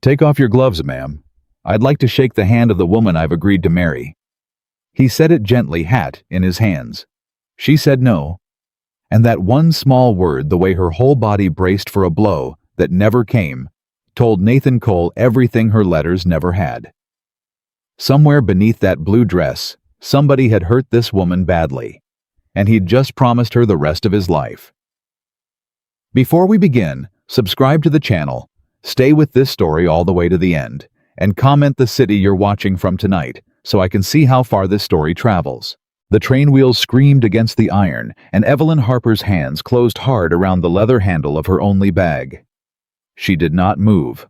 Take off your gloves, ma'am. I'd like to shake the hand of the woman I've agreed to marry. He said it gently, hat in his hands. She said no. And that one small word, the way her whole body braced for a blow that never came, told Nathan Cole everything her letters never had. Somewhere beneath that blue dress, somebody had hurt this woman badly, and he'd just promised her the rest of his life. Before we begin, subscribe to the channel, stay with this story all the way to the end, and comment the city you're watching from tonight so I can see how far this story travels. The train wheels screamed against the iron, and Evelyn Harper's hands closed hard around the leather handle of her only bag. She did not move.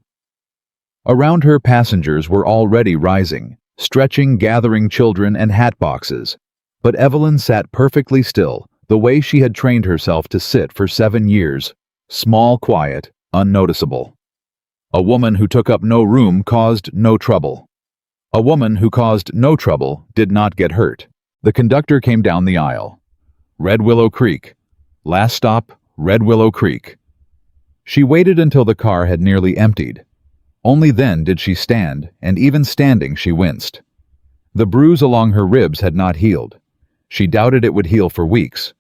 Around her, passengers were already rising, stretching, gathering children and hat boxes. But Evelyn sat perfectly still, the way she had trained herself to sit for 7 years, small, quiet, unnoticeable. A woman who took up no room caused no trouble. A woman who caused no trouble did not get hurt. The conductor came down the aisle. Red Willow Creek. Last stop, Red Willow Creek. She waited until the car had nearly emptied. Only then did she stand, and even standing she winced. The bruise along her ribs had not healed. She doubted it would heal for weeks.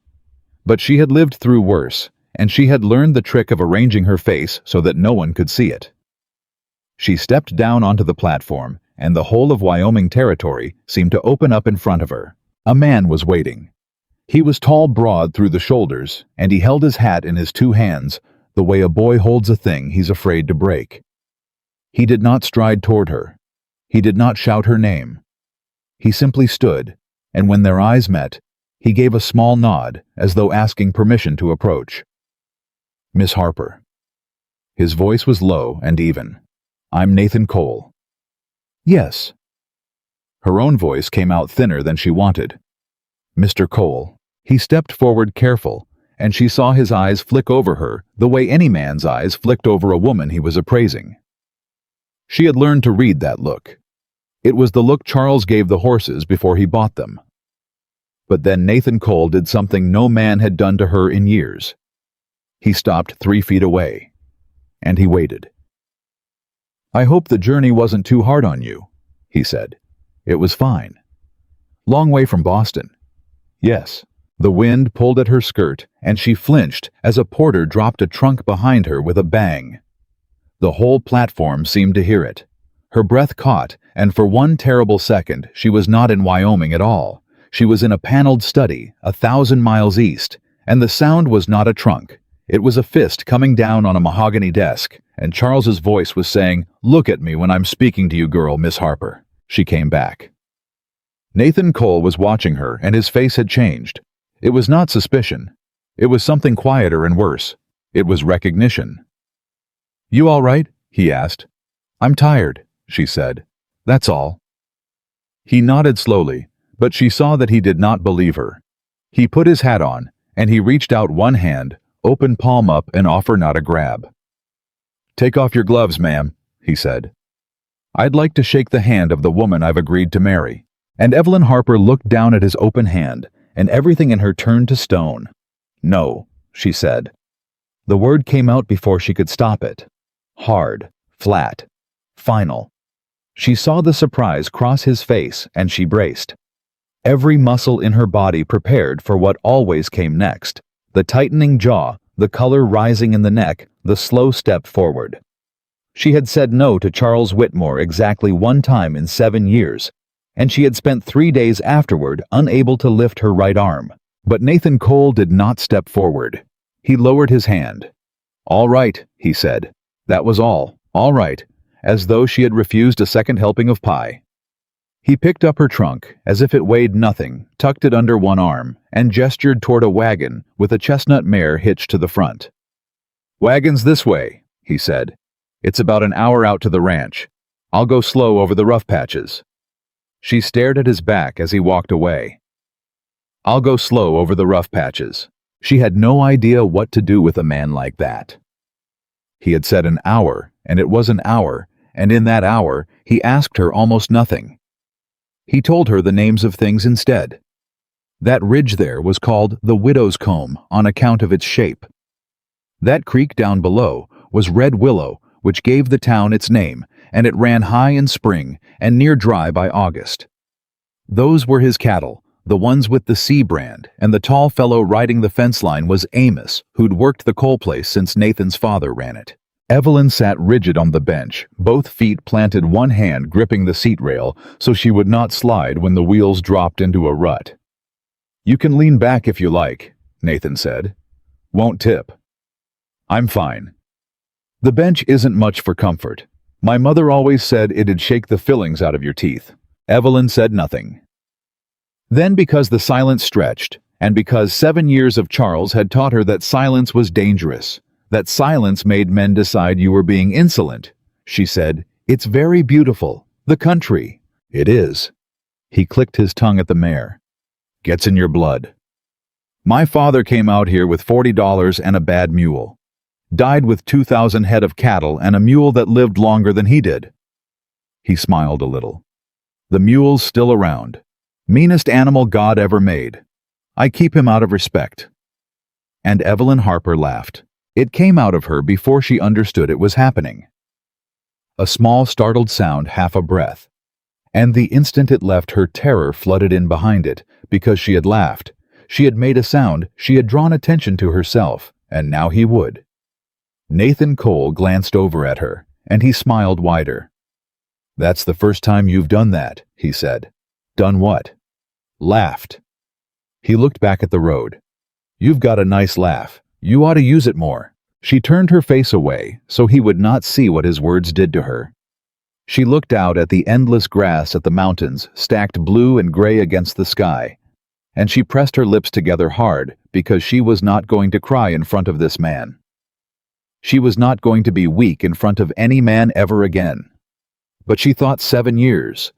But she had lived through worse, and she had learned the trick of arranging her face so that no one could see it. She stepped down onto the platform, and the whole of Wyoming territory seemed to open up in front of her. A man was waiting. He was tall, broad through the shoulders, and he held his hat in his 2 hands, the way a boy holds a thing he's afraid to break. He did not stride toward her. He did not shout her name. He simply stood, and when their eyes met, he gave a small nod, as though asking permission to approach. Miss Harper. His voice was low and even. I'm Nathan Cole. Yes. Her own voice came out thinner than she wanted. Mr. Cole. He stepped forward, careful, and she saw his eyes flick over her the way any man's eyes flicked over a woman he was appraising. She had learned to read that look. It was the look Charles gave the horses before he bought them. But then Nathan Cole did something no man had done to her in years. He stopped 3 feet away, and he waited. I hope the journey wasn't too hard on you, he said. It was fine. Long way from Boston. Yes. The wind pulled at her skirt, and she flinched as a porter dropped a trunk behind her with a bang. The whole platform seemed to hear it. Her breath caught, and for one terrible second she was not in Wyoming at all. She was in a paneled study 1,000 miles east, and the sound was not a trunk. It was a fist coming down on a mahogany desk, and Charles's voice was saying, "Look at me when I'm speaking to you, girl, Miss Harper." She came back. Nathan Cole was watching her, and his face had changed. It was not suspicion. It was something quieter and worse. It was recognition. You all right? He asked. I'm tired, she said. That's all. He nodded slowly, but she saw that he did not believe her. He put his hat on, and he reached out one hand, open palm up, and offer not a grab. Take off your gloves, ma'am, he said. I'd like to shake the hand of the woman I've agreed to marry. And Evelyn Harper looked down at his open hand, and everything in her turned to stone. No, she said. The word came out before she could stop it. Hard, flat, final. She saw the surprise cross his face, and she braced. Every muscle in her body prepared for what always came next. The tightening jaw, the color rising in the neck, the slow step forward. She had said no to Charles Whitmore exactly 1 time in 7 years, and she had spent 3 days afterward unable to lift her right arm. But Nathan Cole did not step forward. He lowered his hand. All right, he said. That was all right, as though she had refused a second helping of pie. He picked up her trunk, as if it weighed nothing, tucked it under one arm, and gestured toward a wagon with a chestnut mare hitched to the front. Wagon's this way, he said. It's about an hour out to the ranch. I'll go slow over the rough patches. She stared at his back as he walked away. I'll go slow over the rough patches. She had no idea what to do with a man like that. He had said an hour, and it was an hour, and in that hour he asked her almost nothing. He told her the names of things instead. That ridge there was called the Widow's Comb on account of its shape. That creek down below was Red Willow, which gave the town its name, and it ran high in spring and near dry by August. Those were his cattle, the ones with the C brand, and the tall fellow riding the fence line was Amos, who'd worked the coal place since Nathan's father ran it. Evelyn sat rigid on the bench, both feet planted, one hand gripping the seat rail so she would not slide when the wheels dropped into a rut. "You can lean back if you like," Nathan said. "Won't tip." "I'm fine." "The bench isn't much for comfort. My mother always said it'd shake the fillings out of your teeth." Evelyn said nothing. Then, because the silence stretched, and because 7 years of Charles had taught her that silence was dangerous, that silence made men decide you were being insolent, she said, "It's very beautiful. The country." "It is." He clicked his tongue at the mare. "Gets in your blood. My father came out here with $40 and a bad mule. Died with 2,000 head of cattle and a mule that lived longer than he did." He smiled a little. "The mule's still around. Meanest animal God ever made. I keep him out of respect." And Evelyn Harper laughed. It came out of her before she understood it was happening. A small startled sound, half a breath. And the instant it left, her terror flooded in behind it, because she had laughed. She had made a sound, she had drawn attention to herself, and now he would. Nathan Cole glanced over at her, and he smiled wider. "That's the first time you've done that," he said. "Done what?" "Laughed." He looked back at the road. "You've got a nice laugh. You ought to use it more." She turned her face away so he would not see what his words did to her. She looked out at the endless grass, at the mountains, stacked blue and gray against the sky, and she pressed her lips together hard because she was not going to cry in front of this man. She was not going to be weak in front of any man ever again. But she thought 7 years.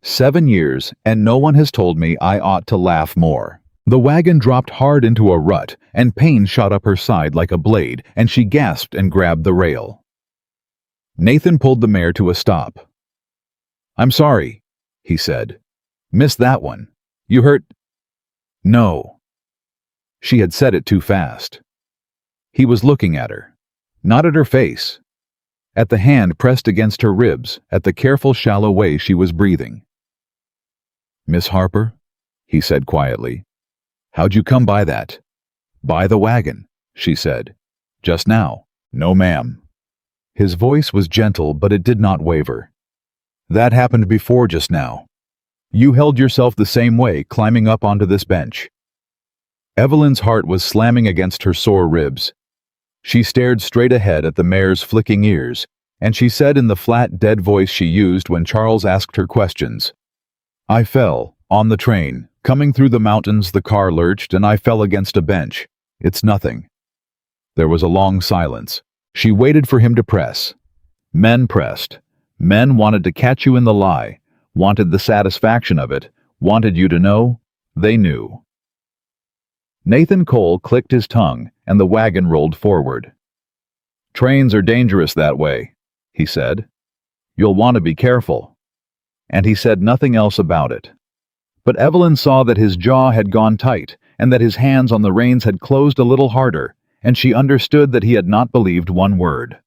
7 years, and no one has told me I ought to laugh more. The wagon dropped hard into a rut, and pain shot up her side like a blade, and she gasped and grabbed the rail. Nathan pulled the mare to a stop. "I'm sorry," he said. "Missed that one. You hurt?" "No." She had said it too fast. He was looking at her. Not at her face. At the hand pressed against her ribs, at the careful, shallow way she was breathing. "Miss Harper?" he said quietly. "How'd you come by that?" "By the wagon," she said. "Just now." "No, ma'am." His voice was gentle, but it did not waver. "That happened before just now. You held yourself the same way, climbing up onto this bench." Evelyn's heart was slamming against her sore ribs. She stared straight ahead at the mare's flicking ears, and she said in the flat, dead voice she used when Charles asked her questions, "I fell, on the train. Coming through the mountains, the car lurched, and I fell against a bench. It's nothing." There was a long silence. She waited for him to press. Men pressed. Men wanted to catch you in the lie, wanted the satisfaction of it, wanted you to know. They knew. Nathan Cole clicked his tongue, and the wagon rolled forward. "Trains are dangerous that way," he said. "You'll want to be careful." And he said nothing else about it. But Evelyn saw that his jaw had gone tight, and that his hands on the reins had closed a little harder, and she understood that he had not believed one word.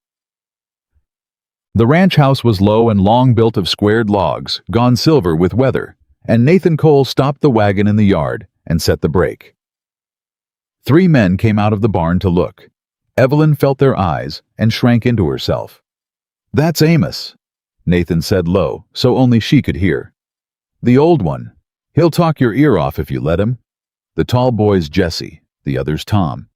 The ranch house was low and long, built of squared logs, gone silver with weather, and Nathan Cole stopped the wagon in the yard and set the brake. 3 men came out of the barn to look. Evelyn felt their eyes and shrank into herself. "That's Amos," Nathan said low, so only she could hear. "The old one. He'll talk your ear off if you let him. The tall boy's Jesse, the other's Tom.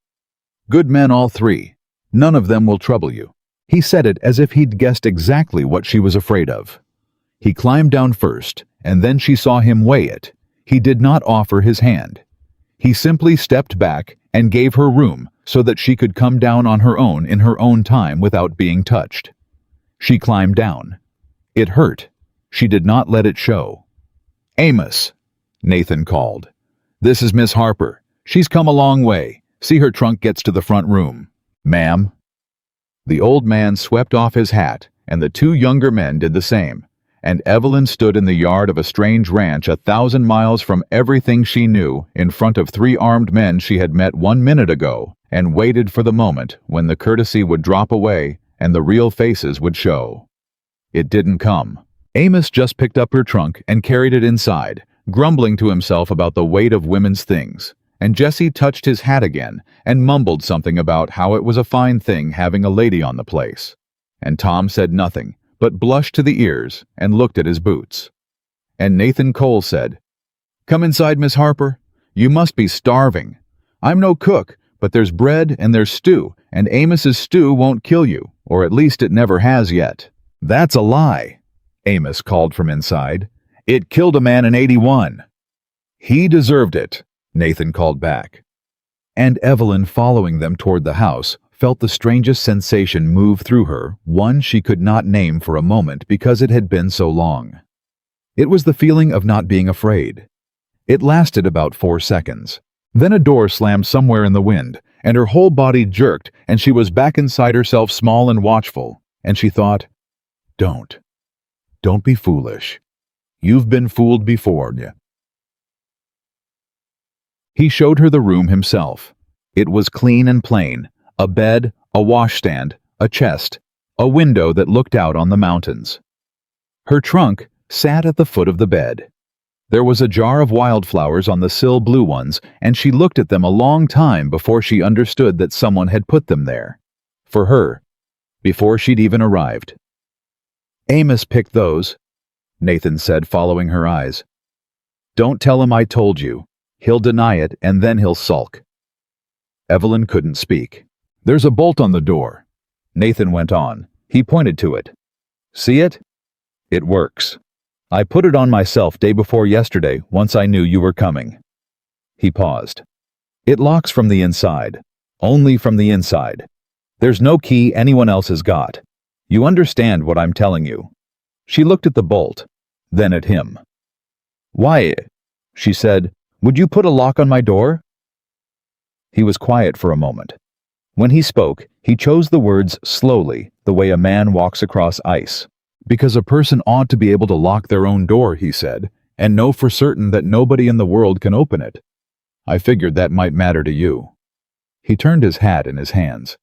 Good men all 3. None of them will trouble you." He said it as if he'd guessed exactly what she was afraid of. He climbed down first, and then she saw him weigh it. He did not offer his hand. He simply stepped back and gave her room so that she could come down on her own in her own time without being touched. She climbed down. It hurt. She did not let it show. "Amos," Nathan called. "This is Miss Harper. She's come a long way. See, her trunk gets to the front room." "Ma'am." The old man swept off his hat, and the 2 younger men did the same, and Evelyn stood in the yard of a strange ranch 1,000 miles from everything she knew, in front of 3 armed men she had met 1 minute ago, and waited for the moment when the courtesy would drop away and the real faces would show. It didn't come. Amos just picked up her trunk and carried it inside, grumbling to himself about the weight of women's things, and Jesse touched his hat again and mumbled something about how it was a fine thing having a lady on the place. And Tom said nothing, but blushed to the ears and looked at his boots. And Nathan Cole said, "Come inside, Miss Harper. You must be starving. I'm no cook, but there's bread and there's stew, and Amos's stew won't kill you, or at least it never has yet." "That's a lie," Amos called from inside. "It killed a man in 81. "He deserved it," Nathan called back. And Evelyn, following them toward the house, felt the strangest sensation move through her, one she could not name for a moment because it had been so long. It was the feeling of not being afraid. It lasted about 4 seconds. Then a door slammed somewhere in the wind, and her whole body jerked, and she was back inside herself, small and watchful, and she thought, Don't be foolish. You've been fooled before, yeah." He showed her the room himself. It was clean and plain, a bed, a washstand, a chest, a window that looked out on the mountains. Her trunk sat at the foot of the bed. There was a jar of wildflowers on the sill, blue ones, and she looked at them a long time before she understood that someone had put them there. For her, before she'd even arrived. "Amos picked those," Nathan said, following her eyes. "Don't tell him I told you. He'll deny it, and then he'll sulk." Evelyn couldn't speak. "There's a bolt on the door," Nathan went on. He pointed to it. "See it? It works. I put it on myself day before yesterday, once I knew you were coming." He paused. "It locks from the inside. Only from the inside. There's no key anyone else has got. You understand what I'm telling you?" She looked at the bolt, then at him. "Why," she said, "would you put a lock on my door?" He was quiet for a moment. When he spoke, he chose the words slowly, the way a man walks across ice. "Because a person ought to be able to lock their own door," he said, "and know for certain that nobody in the world can open it. I figured that might matter to you." He turned his hat in his hands.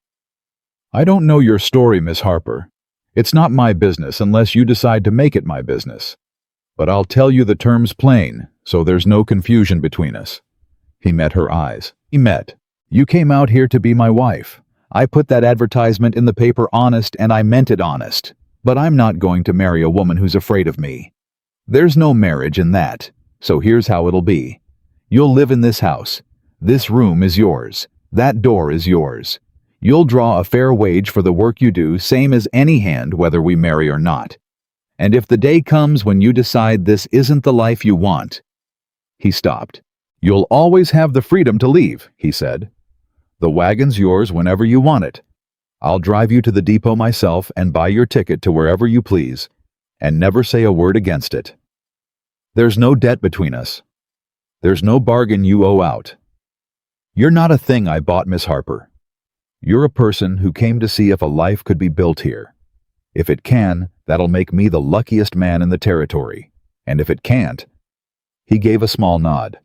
"I don't know your story, Miss Harper. It's not my business unless you decide to make it my business. But I'll tell you the terms plain, so there's no confusion between us." He met her eyes. "He met. You came out here to be my wife. I put that advertisement in the paper honest, and I meant it honest. But I'm not going to marry a woman who's afraid of me. There's no marriage in that, so here's how it'll be. You'll live in this house. This room is yours. That door is yours. You'll draw a fair wage for the work you do, same as any hand, whether we marry or not. And if the day comes when you decide this isn't the life you want—" He stopped. "You'll always have the freedom to leave," he said. "The wagon's yours whenever you want it. I'll drive you to the depot myself and buy your ticket to wherever you please, and never say a word against it. There's no debt between us. There's no bargain you owe out. You're not a thing I bought, Miss Harper. You're a person who came to see if a life could be built here. If it can, that'll make me the luckiest man in the territory. And if it can't—" He gave a small nod.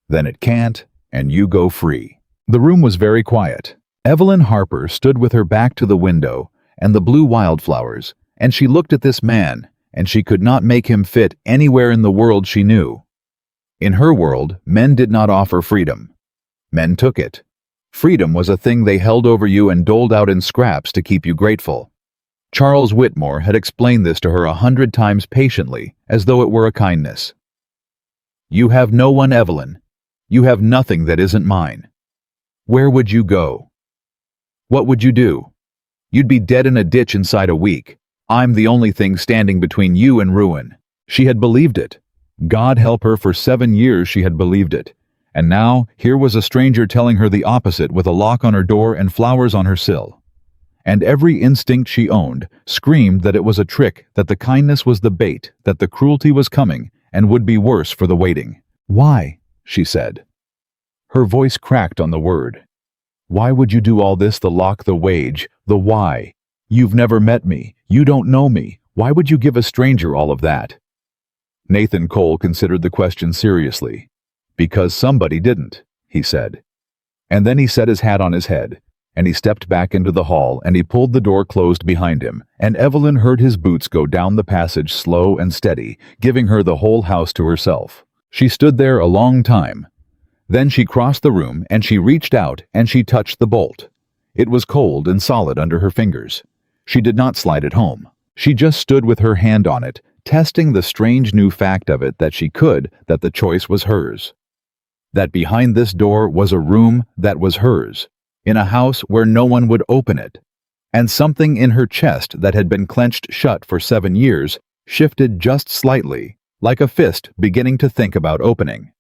"Then it can't, and you go free." The room was very quiet. Evelyn Harper stood with her back to the window and the blue wildflowers, and she looked at this man, and she could not make him fit anywhere in the world she knew. In her world, men did not offer freedom. Men took it. Freedom was a thing they held over you and doled out in scraps to keep you grateful. Charles Whitmore had explained this to her 100 times patiently, as though it were a kindness. "You have no one, Evelyn. You have nothing that isn't mine. Where would you go? What would you do? You'd be dead in a ditch inside a week. I'm the only thing standing between you and ruin." She had believed it. God help her, for 7 years she had believed it. And now, here was a stranger telling her the opposite, with a lock on her door and flowers on her sill. And every instinct she owned screamed that it was a trick, that the kindness was the bait, that the cruelty was coming, and would be worse for the waiting. "Why?" she said. Her voice cracked on the word. "Why would you do all this? The lock, the wage, the why? You've never met me. You don't know me. Why would you give a stranger all of that?" Nathan Cole considered the question seriously. "Because somebody didn't," he said. And then he set his hat on his head, and he stepped back into the hall and he pulled the door closed behind him, and Evelyn heard his boots go down the passage slow and steady, giving her the whole house to herself. She stood there a long time. Then she crossed the room and she reached out and she touched the bolt. It was cold and solid under her fingers. She did not slide it home. She just stood with her hand on it, testing the strange new fact of it that the choice was hers. That behind this door was a room that was hers, in a house where no one would open it. And something in her chest that had been clenched shut for 7 years shifted just slightly, like a fist beginning to think about opening.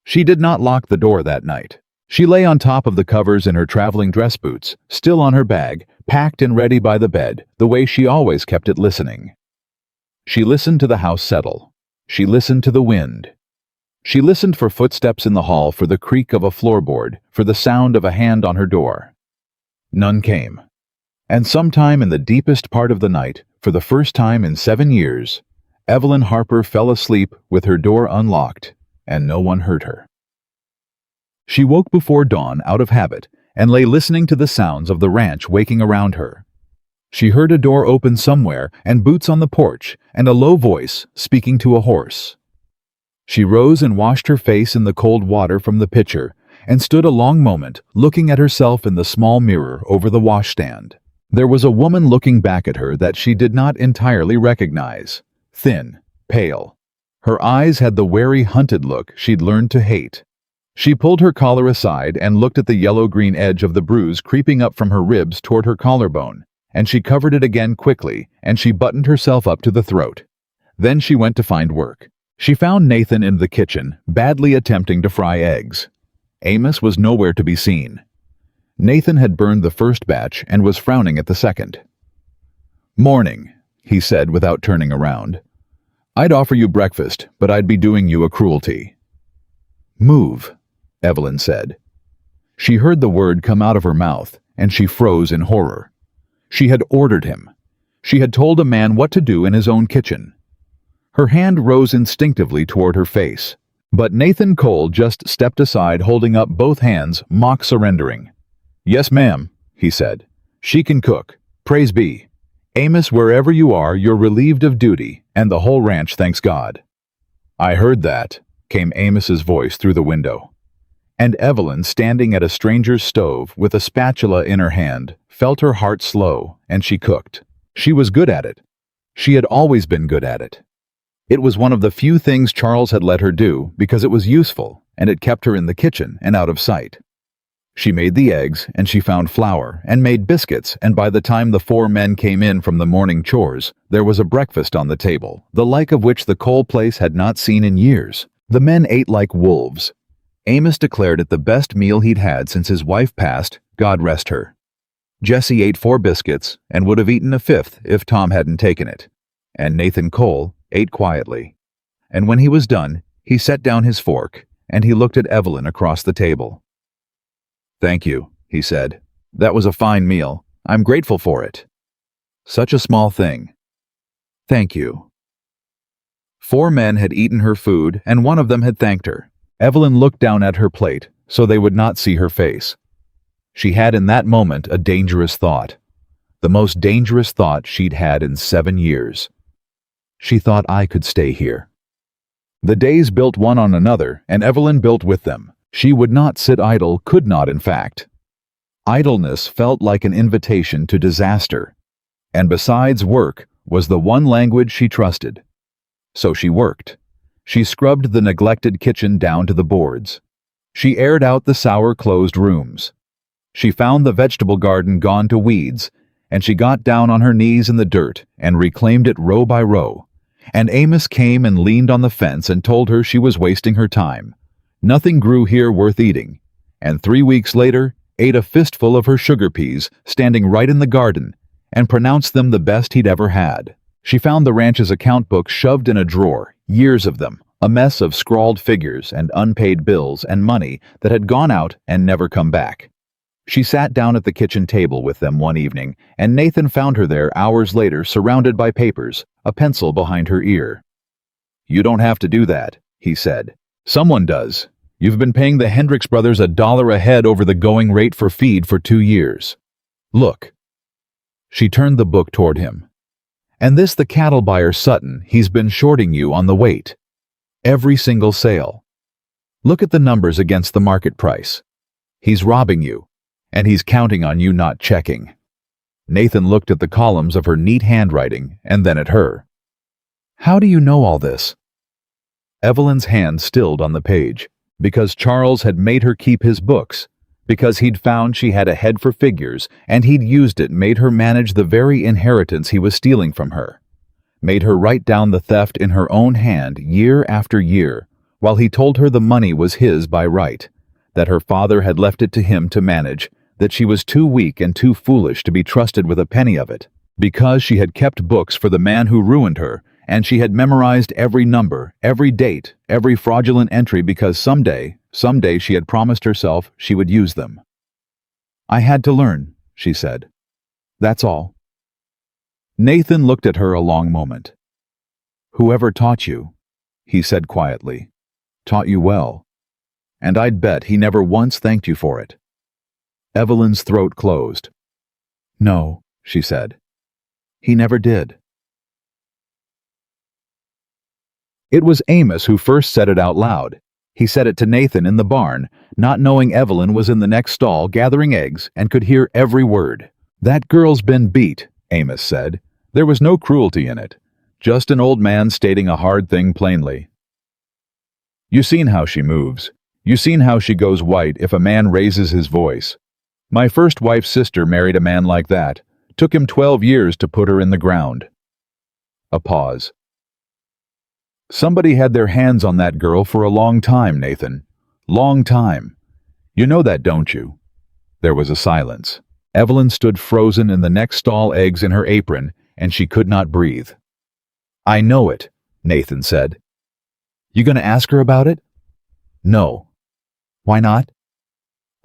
She did not lock the door that night. She lay on top of the covers in her traveling dress boots, still on her bag, packed and ready by the bed, the way she always kept it, listening. She listened to the house settle. She listened to the wind. She listened for footsteps in the hall, for the creak of a floorboard, for the sound of a hand on her door. None came. And sometime in the deepest part of the night, for the first time in 7 years, Evelyn Harper fell asleep with her door unlocked, and no one heard her. She woke before dawn out of habit and lay listening to the sounds of the ranch waking around her. She heard a door open somewhere and boots on the porch and a low voice speaking to a horse. She rose and washed her face in the cold water from the pitcher and stood a long moment looking at herself in the small mirror over the washstand. There was a woman looking back at her that she did not entirely recognize. Thin, pale. Her eyes had the wary, hunted look she'd learned to hate. She pulled her collar aside and looked at the yellow-green edge of the bruise creeping up from her ribs toward her collarbone, and she covered it again quickly, and she buttoned herself up to the throat. Then she went to find work. She found Nathan in the kitchen, badly attempting to fry eggs. Amos was nowhere to be seen. Nathan had burned the first batch and was frowning at the second. "Morning," he said without turning around. "I'd offer you breakfast, but I'd be doing you a cruelty." "Move," Evelyn said. She heard the word come out of her mouth, and she froze in horror. She had ordered him. She had told a man what to do in his own kitchen. Her hand rose instinctively toward her face, but Nathan Cole just stepped aside, holding up both hands, mock surrendering. "Yes, ma'am," he said. "She can cook. Praise be. Amos, wherever you are, you're relieved of duty, and the whole ranch thanks God." "I heard that," came Amos's voice through the window. And Evelyn, standing at a stranger's stove with a spatula in her hand, felt her heart slow, and she cooked. She was good at it. She had always been good at it. It was one of the few things Charles had let her do because it was useful, and it kept her in the kitchen and out of sight. She made the eggs, and she found flour, and made biscuits, and by the time the 4 men came in from the morning chores, there was a breakfast on the table, the like of which the Cole place had not seen in years. The men ate like wolves. Amos declared it the best meal he'd had since his wife passed, God rest her. Jesse ate 4 biscuits, and would have eaten a 5th if Tom hadn't taken it. And Nathan Cole ate quietly. And when he was done, he set down his fork, and he looked at Evelyn across the table. "Thank you," he said. "That was a fine meal. I'm grateful for it." "Such a small thing." "Thank you." 4 men had eaten her food, and one of them had thanked her. Evelyn looked down at her plate, so they would not see her face. She had in that moment a dangerous thought. The most dangerous thought she'd had in 7 years. She thought, I could stay here. The days built one on another, and Evelyn built with them. She would not sit idle, could not, in fact. Idleness felt like an invitation to disaster, and besides, work was the one language she trusted. So she worked. She scrubbed the neglected kitchen down to the boards. She aired out the sour closed rooms. She found the vegetable garden gone to weeds, and she got down on her knees in the dirt and reclaimed it row by row. And Amos came and leaned on the fence and told her she was wasting her time. Nothing grew here worth eating. And 3 weeks later, ate a fistful of her sugar peas standing right in the garden and pronounced them the best he'd ever had. She found the ranch's account book shoved in a drawer, years of them, a mess of scrawled figures and unpaid bills and money that had gone out and never come back. She sat down at the kitchen table with them one evening, and Nathan found her there hours later surrounded by papers, a pencil behind her ear. "You don't have to do that," he said. "Someone does. You've been paying the Hendricks brothers $1 a head over the going rate for feed for 2 years. Look." She turned the book toward him. "And this the cattle buyer Sutton, he's been shorting you on the weight. Every single sale. Look at the numbers against the market price. He's robbing you, and he's counting on you not checking." Nathan looked at the columns of her neat handwriting and then at her. "How do you know all this?" Evelyn's hand stilled on the page. Because Charles had made her keep his books, because he'd found she had a head for figures, and he'd used it, made her manage the very inheritance he was stealing from her, made her write down the theft in her own hand year after year, while he told her the money was his by right, that her father had left it to him to manage, that she was too weak and too foolish to be trusted with a penny of it, because she had kept books for the man who ruined her, and she had memorized every number, every date, every fraudulent entry because someday she had promised herself she would use them. "I had to learn," she said. "That's all." Nathan looked at her a long moment. "Whoever taught you," he said quietly, "taught you well. And I'd bet he never once thanked you for it." Evelyn's throat closed. "No," she said. "He never did." It was Amos who first said it out loud. He said it to Nathan in the barn, not knowing Evelyn was in the next stall gathering eggs and could hear every word. "That girl's been beat," Amos said. There was no cruelty in it, just an old man stating a hard thing plainly. "You seen how she moves. You seen how she goes white if a man raises his voice. My first wife's sister married a man like that. Took him 12 years to put her in the ground." A pause. "Somebody had their hands on that girl for a long time, Nathan. Long time. You know that, don't you?" There was a silence. Evelyn stood frozen in the next stall, eggs in her apron, and she could not breathe. "I know it," Nathan said. "You gonna ask her about it?" "No." "Why not?"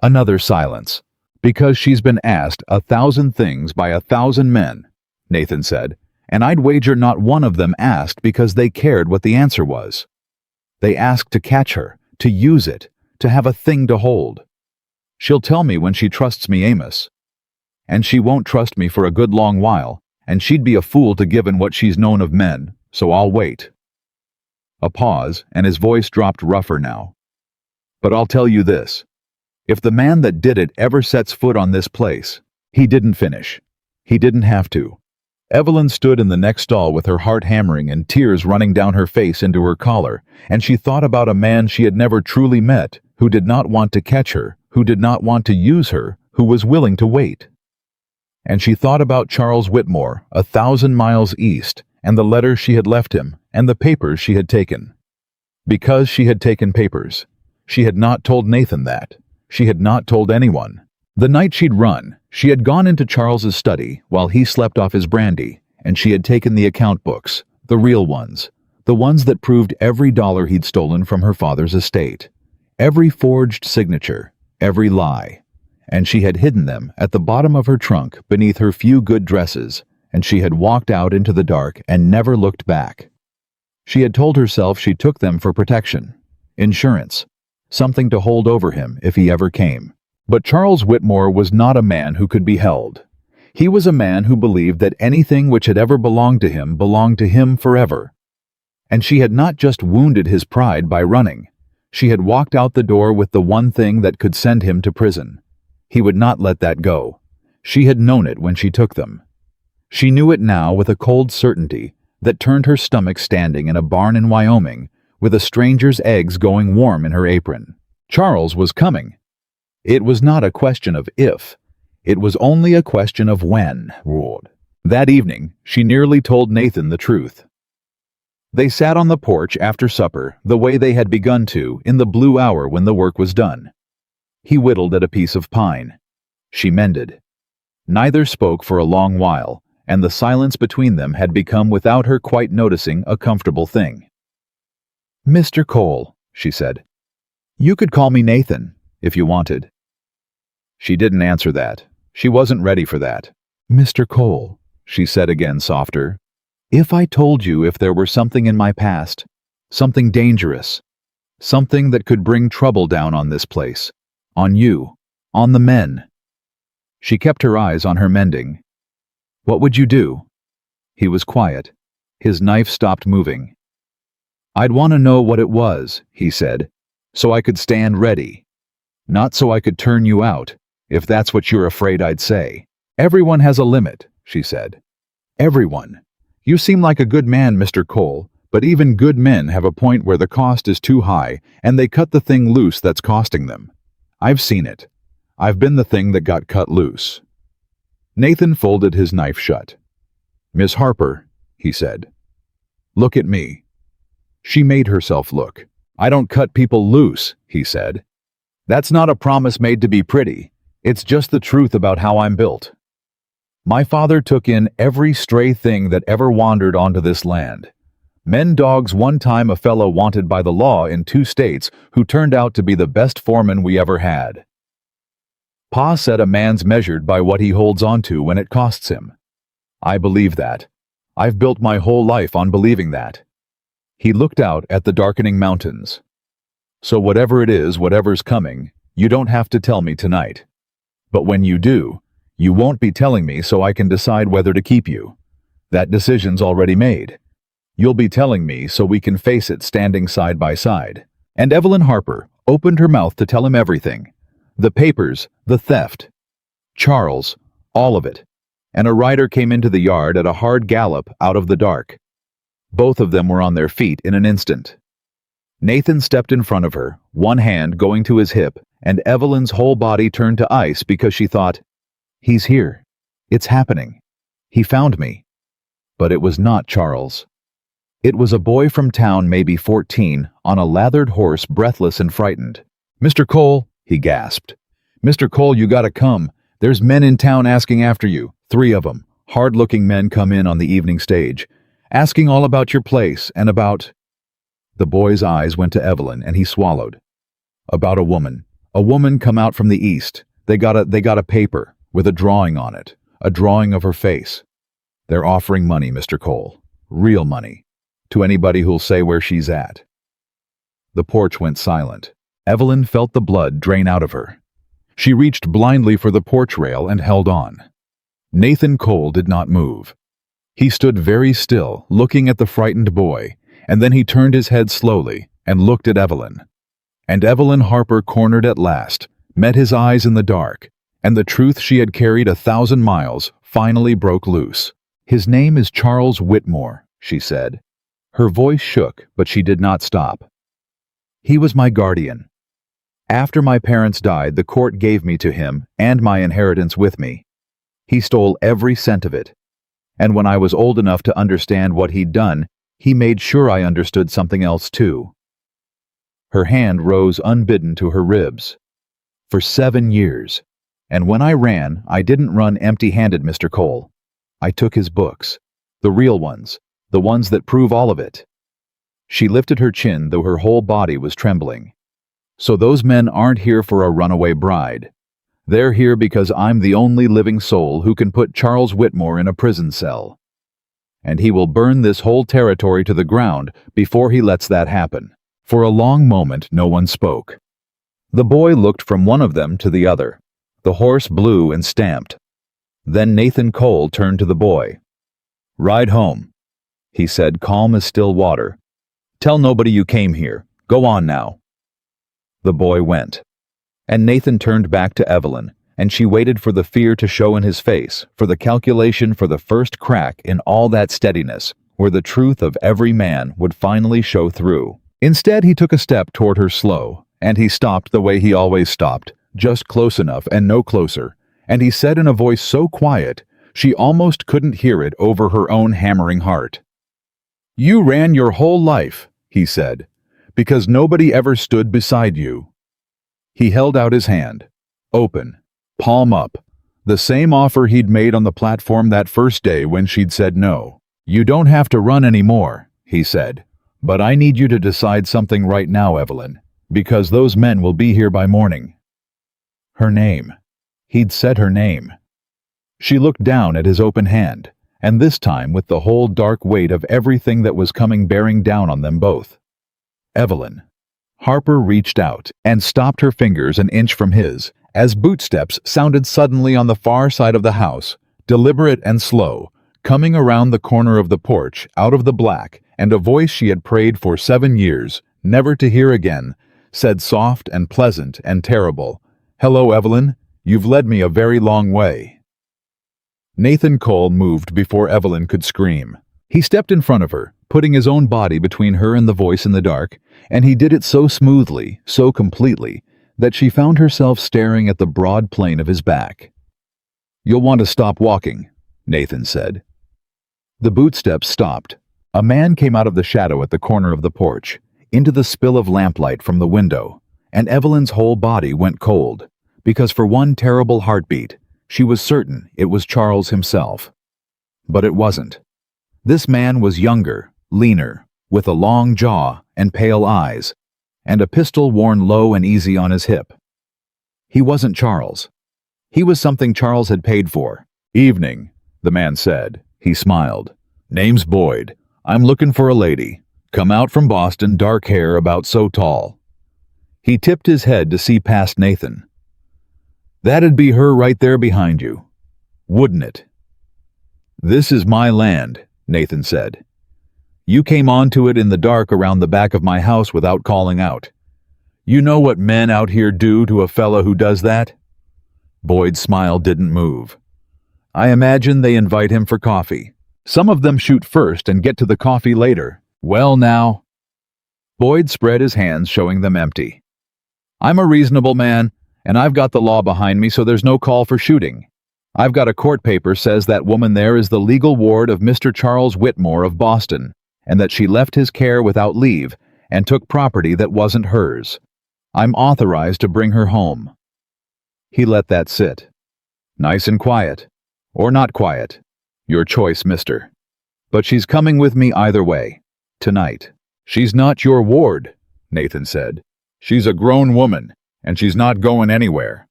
Another silence. "Because she's been asked 1,000 things by 1,000 men," Nathan said. "And I'd wager not one of them asked because they cared what the answer was. They asked to catch her, to use it, to have a thing to hold. She'll tell me when she trusts me, Amos. And she won't trust me for a good long while, and she'd be a fool to given what she's known of men, so I'll wait." A pause, and his voice dropped rougher now. "But I'll tell you this. If the man that did it ever sets foot on this place," he didn't finish. He didn't have to. Evelyn stood in the next stall with her heart hammering and tears running down her face into her collar, and she thought about a man she had never truly met, who did not want to catch her, who did not want to use her, who was willing to wait. And she thought about Charles Whitmore, 1,000 miles east, and the letters she had left him, and the papers she had taken. Because she had taken papers. She had not told Nathan that. She had not told anyone. The night she'd run, she had gone into Charles's study while he slept off his brandy, and she had taken the account books, the real ones, the ones that proved every dollar he'd stolen from her father's estate, every forged signature, every lie, and she had hidden them at the bottom of her trunk beneath her few good dresses, and she had walked out into the dark and never looked back. She had told herself she took them for protection, insurance, something to hold over him if he ever came. But Charles Whitmore was not a man who could be held. He was a man who believed that anything which had ever belonged to him forever. And she had not just wounded his pride by running. She had walked out the door with the one thing that could send him to prison. He would not let that go. She had known it when she took them. She knew it now with a cold certainty that turned her stomach standing in a barn in Wyoming with a stranger's eggs going warm in her apron. Charles was coming. It was not a question of if. It was only a question of when. That evening, she nearly told Nathan the truth. They sat on the porch after supper the way they had begun to in the blue hour when the work was done. He whittled at a piece of pine. She mended. Neither spoke for a long while, and the silence between them had become, without her quite noticing, a comfortable thing. "Mr. Cole," she said. "You could call me Nathan, if you wanted." She didn't answer that. She wasn't ready for that. "Mr. Cole," she said again, softer. "If I told you if there were something in my past, something dangerous, Something that could bring trouble down on this place. On you. On the men. She kept her eyes on her mending. What would you do? He was quiet. His knife stopped moving. I'd want to know what it was, he said, so I could stand ready. Not so I could turn you out, if that's what you're afraid I'd say. Everyone has a limit, she said. Everyone. You seem like a good man, Mr. Cole, but even good men have a point where the cost is too high and they cut the thing loose that's costing them. I've seen it. I've been the thing that got cut loose. Nathan folded his knife shut. Miss Harper, he said. Look at me. She made herself look. I don't cut people loose, he said. That's not a promise made to be pretty. It's just the truth about how I'm built. My father took in every stray thing that ever wandered onto this land. Men dogs one time a fellow wanted by the law in 2 states who turned out to be the best foreman we ever had. Pa said a man's measured by what he holds onto when it costs him. I believe that. I've built my whole life on believing that. He looked out at the darkening mountains. So whatever it is, whatever's coming, you don't have to tell me tonight. But when you do, you won't be telling me so I can decide whether to keep you. That decision's already made. You'll be telling me so we can face it standing side by side. And Evelyn Harper opened her mouth to tell him everything. The papers, the theft. Charles, all of it. And a rider came into the yard at a hard gallop out of the dark. Both of them were on their feet in an instant. Nathan stepped in front of her, one hand going to his hip, and Evelyn's whole body turned to ice because she thought, he's here. It's happening. He found me. But it was not Charles. It was a boy from town, maybe 14, on a lathered horse, breathless and frightened. Mr. Cole, he gasped. Mr. Cole, you gotta come. There's men in town asking after you. 3 of them. Hard-looking men come in on the evening stage, asking all about your place and about... The boy's eyes went to Evelyn, and he swallowed. About a woman. A woman come out from the east. They got a paper with a drawing on it. A drawing of her face. They're offering money, Mr. Cole. Real money. To anybody who'll say where she's at. The porch went silent. Evelyn felt the blood drain out of her. She reached blindly for the porch rail and held on. Nathan Cole did not move. He stood very still, looking at the frightened boy, and then he turned his head slowly and looked at Evelyn. And Evelyn Harper, cornered at last, met his eyes in the dark, and the truth she had carried 1,000 miles finally broke loose. His name is Charles Whitmore, she said. Her voice shook, but she did not stop. He was my guardian. After my parents died, the court gave me to him and my inheritance with me. He stole every cent of it. And when I was old enough to understand what he'd done, he made sure I understood something else too. Her hand rose unbidden to her ribs. For 7 years. And when I ran, I didn't run empty-handed, Mr. Cole. I took his books. The real ones. The ones that prove all of it. She lifted her chin, though her whole body was trembling. So those men aren't here for a runaway bride. They're here because I'm the only living soul who can put Charles Whitmore in a prison cell. And he will burn this whole territory to the ground before he lets that happen. For a long moment, no one spoke. The boy looked from one of them to the other. The horse blew and stamped. Then Nathan Cole turned to the boy. Ride home, he said, calm as still water. Tell nobody you came here. Go on now. The boy went. And Nathan turned back to Evelyn, and she waited for the fear to show in his face, for the calculation, for the first crack in all that steadiness, where the truth of every man would finally show through. Instead, he took a step toward her slow, and he stopped the way he always stopped, just close enough and no closer, and he said in a voice so quiet, she almost couldn't hear it over her own hammering heart. You ran your whole life, he said, because nobody ever stood beside you. He held out his hand, open, palm up, the same offer he'd made on the platform that first day when she'd said no. You don't have to run anymore, he said, but I need you to decide something right now, Evelyn, because those men will be here by morning. Her name. He'd said her name. She looked down at his open hand, and this time with the whole dark weight of everything that was coming bearing down on them both. Evelyn. Harper reached out and stopped her fingers an inch from his, as bootsteps sounded suddenly on the far side of the house, deliberate and slow, coming around the corner of the porch, out of the black, and a voice she had prayed for 7 years, never to hear again, said soft and pleasant and terrible, "Hello, Evelyn. You've led me a very long way." Nathan Cole moved before Evelyn could scream. He stepped in front of her, putting his own body between her and the voice in the dark, and he did it so smoothly, so completely, that she found herself staring at the broad plane of his back. "You'll want to stop walking," Nathan said. The bootsteps stopped. A man came out of the shadow at the corner of the porch, into the spill of lamplight from the window, and Evelyn's whole body went cold, because for one terrible heartbeat, she was certain it was Charles himself. But it wasn't. This man was younger, leaner, with a long jaw and pale eyes, and a pistol worn low and easy on his hip. He wasn't Charles. He was something Charles had paid for. "Evening," the man said. He smiled. "Name's Boyd. I'm looking for a lady. Come out from Boston, dark hair, about so tall." He tipped his head to see past Nathan. "That'd be her right there behind you, wouldn't it?" "This is my land," Nathan said. "You came onto it in the dark around the back of my house without calling out. You know what men out here do to a fella who does that?" Boyd's smile didn't move. "I imagine they invite him for coffee. Some of them shoot first and get to the coffee later. Well now." Boyd spread his hands, showing them empty. "I'm a reasonable man, and I've got the law behind me, so there's no call for shooting. I've got a court paper says that woman there is the legal ward of Mr. Charles Whitmore of Boston, and that she left his care without leave and took property that wasn't hers. I'm authorized to bring her home." He let that sit. "Nice and quiet. Or not quiet. Your choice, mister. But she's coming with me either way. Tonight." "She's not your ward," Nathan said. "She's a grown woman, and she's not going anywhere."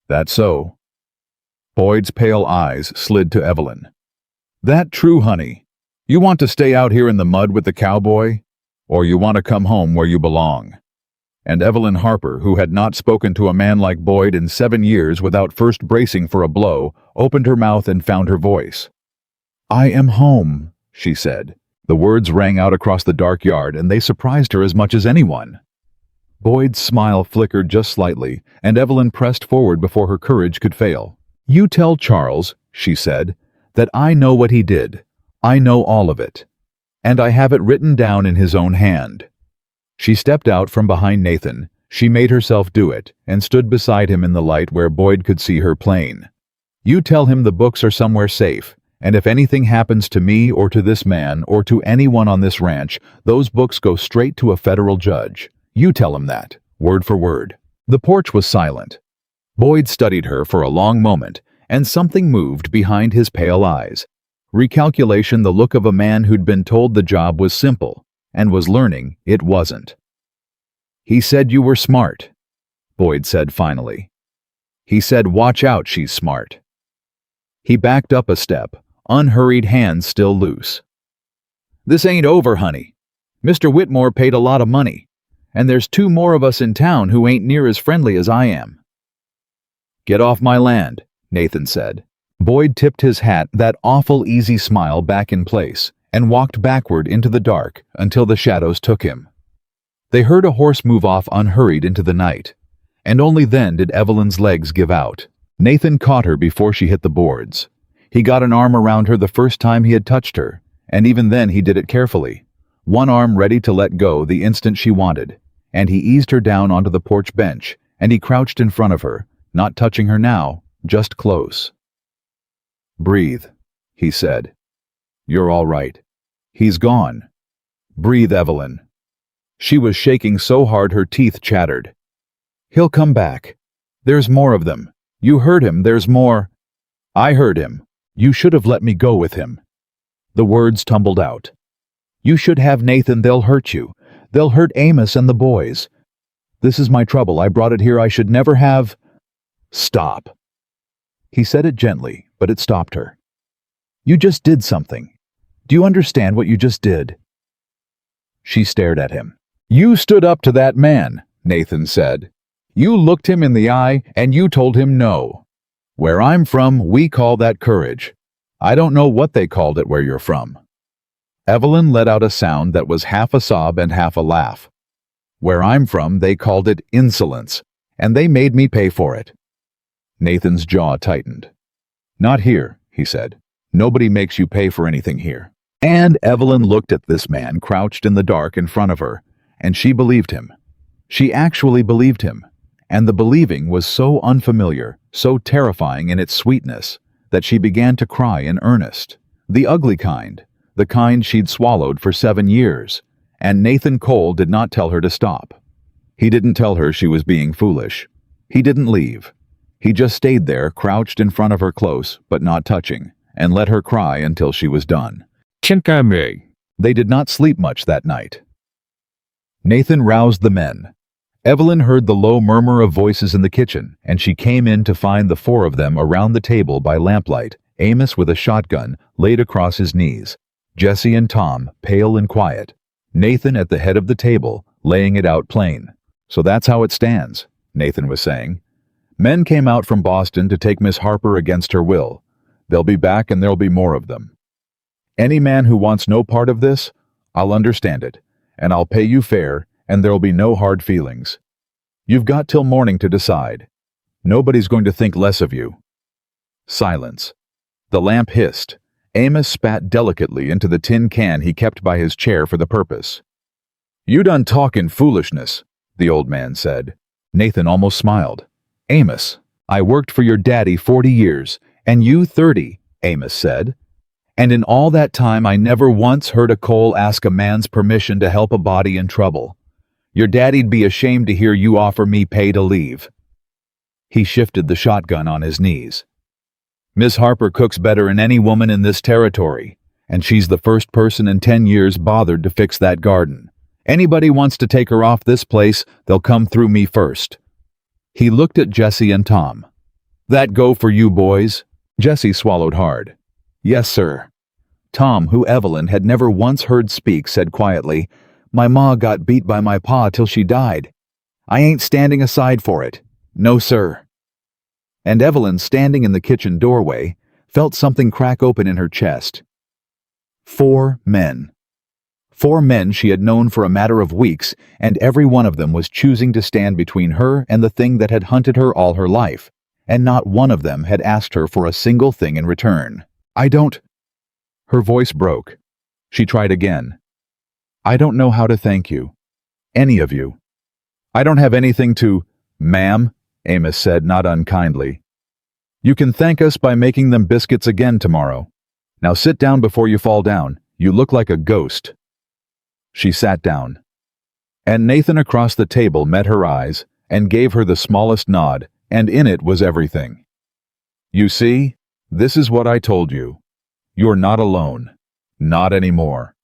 "That's so." Boyd's pale eyes slid to Evelyn. "That true, honey? You want to stay out here in the mud with the cowboy? Or you want to come home where you belong?" And Evelyn Harper, who had not spoken to a man like Boyd in 7 years without first bracing for a blow, opened her mouth and found her voice. "I am home," she said. The words rang out across the dark yard, and they surprised her as much as anyone. Boyd's smile flickered just slightly, and Evelyn pressed forward before her courage could fail. "You tell Charles," she said, "that I know what he did. I know all of it. And I have it written down in his own hand." She stepped out from behind Nathan. She made herself do it, and stood beside him in the light where Boyd could see her plain. "You tell him the books are somewhere safe, and if anything happens to me or to this man or to anyone on this ranch, those books go straight to a federal judge. You tell him that, word for word." The porch was silent. Boyd studied her for a long moment, and something moved behind his pale eyes. Recalculation, the look of a man who'd been told the job was simple, and was learning it wasn't. "He said you were smart," Boyd said finally. "He said watch out, she's smart." He backed up a step, unhurried, hands still loose. "This ain't over, honey. Mr. Whitmore paid a lot of money, and there's 2 more of us in town who ain't near as friendly as I am." "Get off my land," Nathan said. Boyd tipped his hat, that awful easy smile back in place, and walked backward into the dark until the shadows took him. They heard a horse move off unhurried into the night, and only then did Evelyn's legs give out. Nathan caught her before she hit the boards. He got an arm around her the first time he had touched her, and even then he did it carefully, one arm ready to let go the instant she wanted, and he eased her down onto the porch bench, and he crouched in front of her, not touching her now, just close. "Breathe," he said. "You're all right. He's gone. Breathe, Evelyn." She was shaking so hard her teeth chattered. "He'll come back. There's more of them. You heard him, there's more." "I heard him. You should have let me go with him." The words tumbled out. "You should have Nathan, they'll hurt you. They'll hurt Amos and the boys. This is my trouble, I brought it here, I should never have—" "Stop." He said it gently, but it stopped her. "You just did something. Do you understand what you just did?" She stared at him. You stood up to that man, Nathan said. You looked him in the eye and you told him no. Where I'm from, we call that courage. I don't know what they called it where you're from. Evelyn let out a sound that was half a sob and half a laugh. Where I'm from, they called it insolence, and they made me pay for it. Nathan's jaw tightened. Not here, he said. Nobody makes you pay for anything here. And Evelyn looked at this man crouched in the dark in front of her, and she believed him. She actually believed him, and the believing was so unfamiliar, so terrifying in its sweetness, that she began to cry in earnest. The ugly kind, the kind she'd swallowed for 7 years, and Nathan Cole did not tell her to stop. He didn't tell her she was being foolish. He didn't leave. He just stayed there, crouched in front of her close, but not touching, and let her cry until she was done. They did not sleep much that night. Nathan roused the men. Evelyn heard the low murmur of voices in the kitchen, and she came in to find the 4 of them around the table by lamplight, Amos with a shotgun laid across his knees, Jesse and Tom, pale and quiet, Nathan at the head of the table, laying it out plain. So that's how it stands, Nathan was saying. Men came out from Boston to take Miss Harper against her will. They'll be back and there'll be more of them. Any man who wants no part of this, I'll understand it, and I'll pay you fair, and there'll be no hard feelings. You've got till morning to decide. Nobody's going to think less of you. Silence. The lamp hissed. Amos spat delicately into the tin can he kept by his chair for the purpose. You done talkin' foolishness, the old man said. Nathan almost smiled. Amos, I worked for your daddy 40 years, and you 30, Amos said. And in all that time I never once heard a Cole ask a man's permission to help a body in trouble. Your daddy'd be ashamed to hear you offer me pay to leave. He shifted the shotgun on his knees. Miss Harper cooks better than any woman in this territory, and she's the first person in 10 years bothered to fix that garden. Anybody wants to take her off this place, they'll come through me first. He looked at Jesse and Tom. That go for you boys? Jesse swallowed hard. Yes, sir. Tom, who Evelyn had never once heard speak, said quietly, My ma got beat by my pa till she died. I ain't standing aside for it. No, sir. And Evelyn, standing in the kitchen doorway, felt something crack open in her chest. 4 men. 4 men she had known for a matter of weeks, and every one of them was choosing to stand between her and the thing that had hunted her all her life, and not one of them had asked her for a single thing in return. I don't... Her voice broke. She tried again. I don't know how to thank you. Any of you. I don't have anything to... Ma'am, Amos said, not unkindly. You can thank us by making them biscuits again tomorrow. Now sit down before you fall down. You look like a ghost. She sat down. And Nathan across the table met her eyes and gave her the smallest nod, and in it was everything. You see, this is what I told you. You're not alone. Not anymore.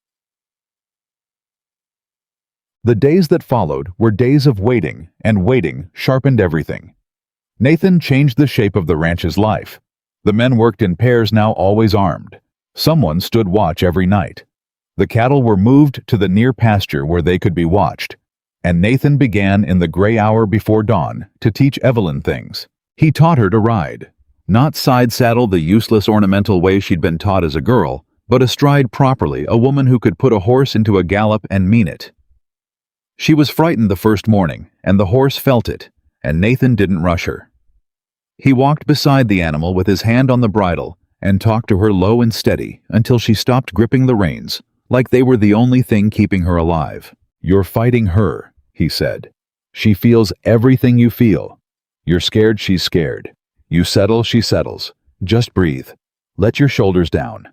The days that followed were days of waiting, and waiting sharpened everything. Nathan changed the shape of the ranch's life. The men worked in pairs, now always armed. Someone stood watch every night. The cattle were moved to the near pasture where they could be watched, and Nathan began in the gray hour before dawn to teach Evelyn things. He taught her to ride. Not side-saddle the useless ornamental way she'd been taught as a girl, but astride properly, a woman who could put a horse into a gallop and mean it. She was frightened the first morning, and the horse felt it, and Nathan didn't rush her. He walked beside the animal with his hand on the bridle and talked to her low and steady until she stopped gripping the reins, like they were the only thing keeping her alive. You're fighting her, he said. She feels everything you feel. You're scared, she's scared. You settle, she settles. Just breathe. Let your shoulders down.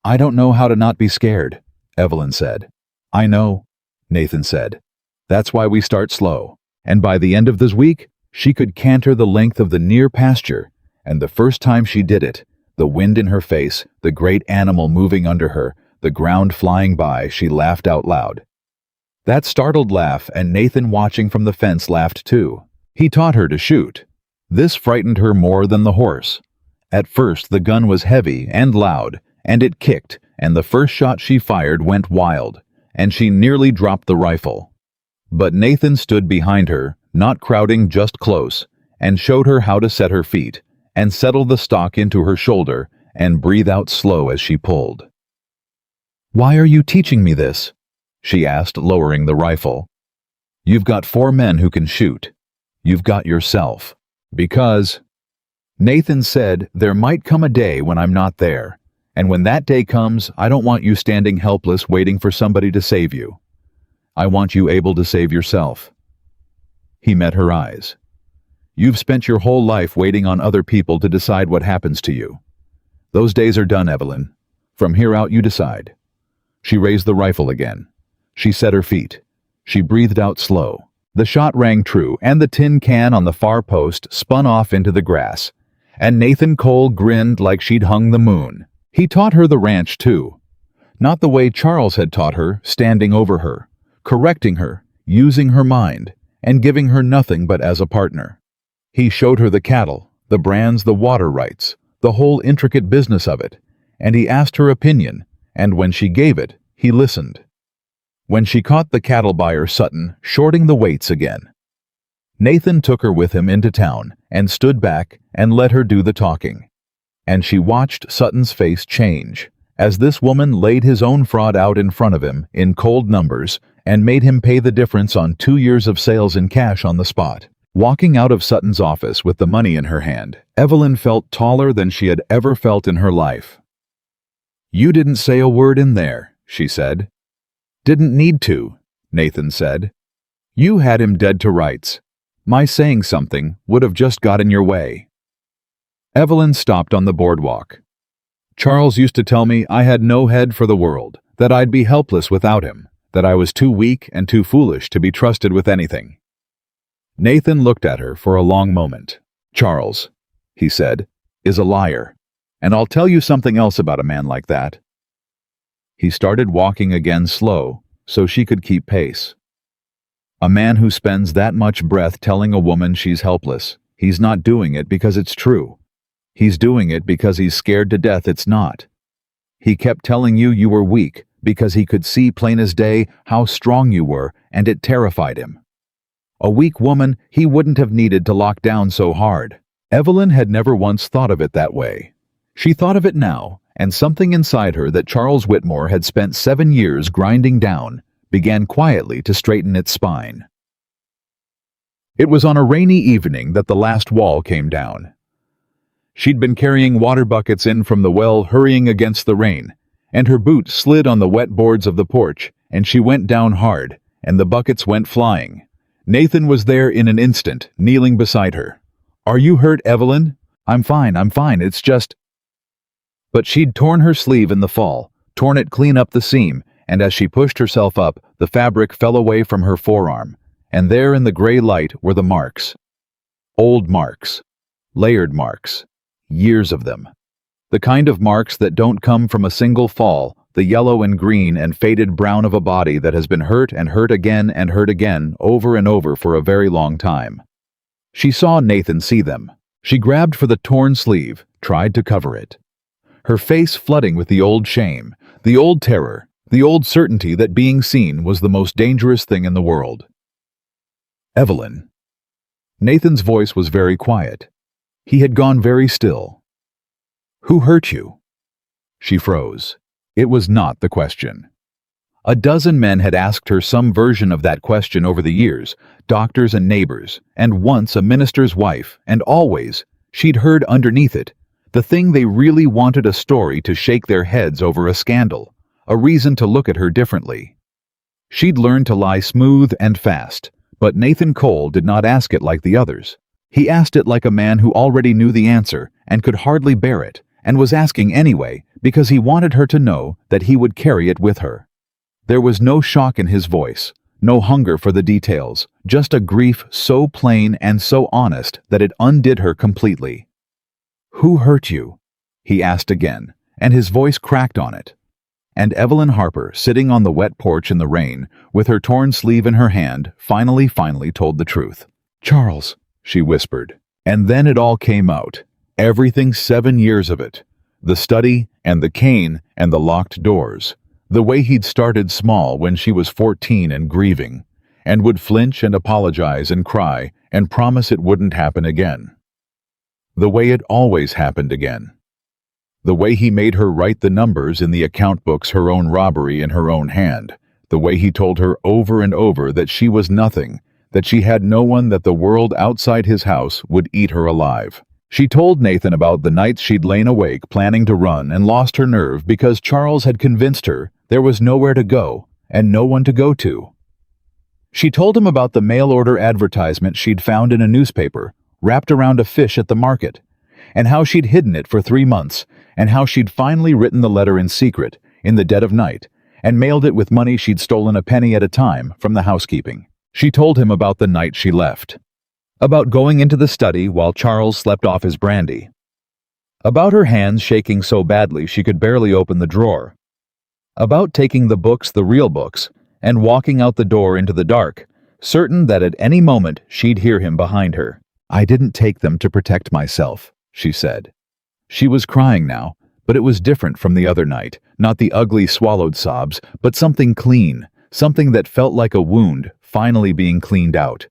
I don't know how to not be scared, Evelyn said. I know, Nathan said. That's why we start slow. And by the end of this week, she could canter the length of the near pasture, and the first time she did it, the wind in her face, the great animal moving under her, the ground flying by, she laughed out loud. That startled laugh, and Nathan, watching from the fence, laughed too. He taught her to shoot. This frightened her more than the horse. At first the gun was heavy and loud, and it kicked, and the first shot she fired went wild, and she nearly dropped the rifle. But Nathan stood behind her, not crowding, just close, and showed her how to set her feet, and settle the stock into her shoulder, and breathe out slow as she pulled. "Why are you teaching me this?" she asked, lowering the rifle. "You've got 4 men who can shoot. You've got yourself. Because," Nathan said, "there might come a day when I'm not there. And when that day comes, I don't want you standing helpless waiting for somebody to save you. I want you able to save yourself." He met her eyes. "You've spent your whole life waiting on other people to decide what happens to you. Those days are done, Evelyn. From here out you decide." She raised the rifle again. She set her feet. She breathed out slow. The shot rang true, and the tin can on the far post spun off into the grass. And Nathan Cole grinned like she'd hung the moon. He taught her the ranch, too. Not the way Charles had taught her, standing over her, correcting her, using her mind, and giving her nothing but as a partner. He showed her the cattle, the brands, the water rights, the whole intricate business of it, and he asked her opinion, and when she gave it, he listened. When she caught the cattle buyer Sutton shorting the weights again, Nathan took her with him into town and stood back and let her do the talking. And she watched Sutton's face change as this woman laid his own fraud out in front of him in cold numbers and made him pay the difference on 2 years of sales in cash on the spot. Walking out of Sutton's office with the money in her hand, Evelyn felt taller than she had ever felt in her life. "You didn't say a word in there," she said. "Didn't need to," Nathan said. "You had him dead to rights. My saying something would have just got in your way." Evelyn stopped on the boardwalk. "Charles used to tell me I had no head for the world, that I'd be helpless without him, that I was too weak and too foolish to be trusted with anything." Nathan looked at her for a long moment. "Charles," he said, "is a liar, and I'll tell you something else about a man like that." He started walking again slow, so she could keep pace. "A man who spends that much breath telling a woman she's helpless, he's not doing it because it's true. He's doing it because he's scared to death it's not. He kept telling you you were weak because he could see plain as day how strong you were, and it terrified him. A weak woman he wouldn't have needed to lock down so hard." Evelyn had never once thought of it that way. She thought of it now, and something inside her that Charles Whitmore had spent 7 years grinding down began quietly to straighten its spine. It was on a rainy evening that the last wall came down. She'd been carrying water buckets in from the well, hurrying against the rain, and her boot slid on the wet boards of the porch, and she went down hard, and the buckets went flying. Nathan was there in an instant, kneeling beside her. "Are you hurt, Evelyn?" I'm fine, it's just—" But she'd torn her sleeve in the fall, torn it clean up the seam, and as she pushed herself up, the fabric fell away from her forearm, and there in the gray light were the marks. Old marks. Layered marks. Years of them. The kind of marks that don't come from a single fall, the yellow and green and faded brown of a body that has been hurt and hurt again and hurt again over and over for a very long time. She saw Nathan see them. She grabbed for the torn sleeve, tried to cover it. Her face flooding with the old shame, the old terror, the old certainty that being seen was the most dangerous thing in the world. "Evelyn." Nathan's voice was very quiet. He had gone very still. "Who hurt you?" She froze. It was not the question. A dozen men had asked her some version of that question over the years, doctors and neighbors, and once a minister's wife, and always, she'd heard underneath it, the thing they really wanted: a story to shake their heads over, a scandal, a reason to look at her differently. She'd learned to lie smooth and fast, but Nathan Cole did not ask it like the others. He asked it like a man who already knew the answer and could hardly bear it, and was asking anyway because he wanted her to know that he would carry it with her. There was no shock in his voice, no hunger for the details, just a grief so plain and so honest that it undid her completely. "Who hurt you?" he asked again, and his voice cracked on it. And Evelyn Harper, sitting on the wet porch in the rain, with her torn sleeve in her hand, finally told the truth. "Charles," she whispered. And then it all came out. Everything, 7 years of it. The study, and the cane, and the locked doors. The way he'd started small when she was 14 and grieving. and would flinch and apologize and cry and promise it wouldn't happen again. The way it always happened again. The way he made her write the numbers in the account books, her own robbery in her own hand. The way he told her over and over that she was nothing, that she had no one, that the world outside his house would eat her alive. She told Nathan about the nights she'd lain awake planning to run and lost her nerve because Charles had convinced her there was nowhere to go and no one to go to. She told him about the mail-order advertisement she'd found in a newspaper, wrapped around a fish at the market, and how she'd hidden it for 3 months, and how she'd finally written the letter in secret, in the dead of night, and mailed it with money she'd stolen a penny at a time from the housekeeping. She told him about the night she left, about going into the study while Charles slept off his brandy, about her hands shaking so badly she could barely open the drawer, about taking the books, the real books, and walking out the door into the dark, certain that at any moment she'd hear him behind her. "I didn't take them to protect myself," she said. She was crying now, but it was different from the other night, not the ugly swallowed sobs, but something clean, something that felt like a wound finally being cleaned out.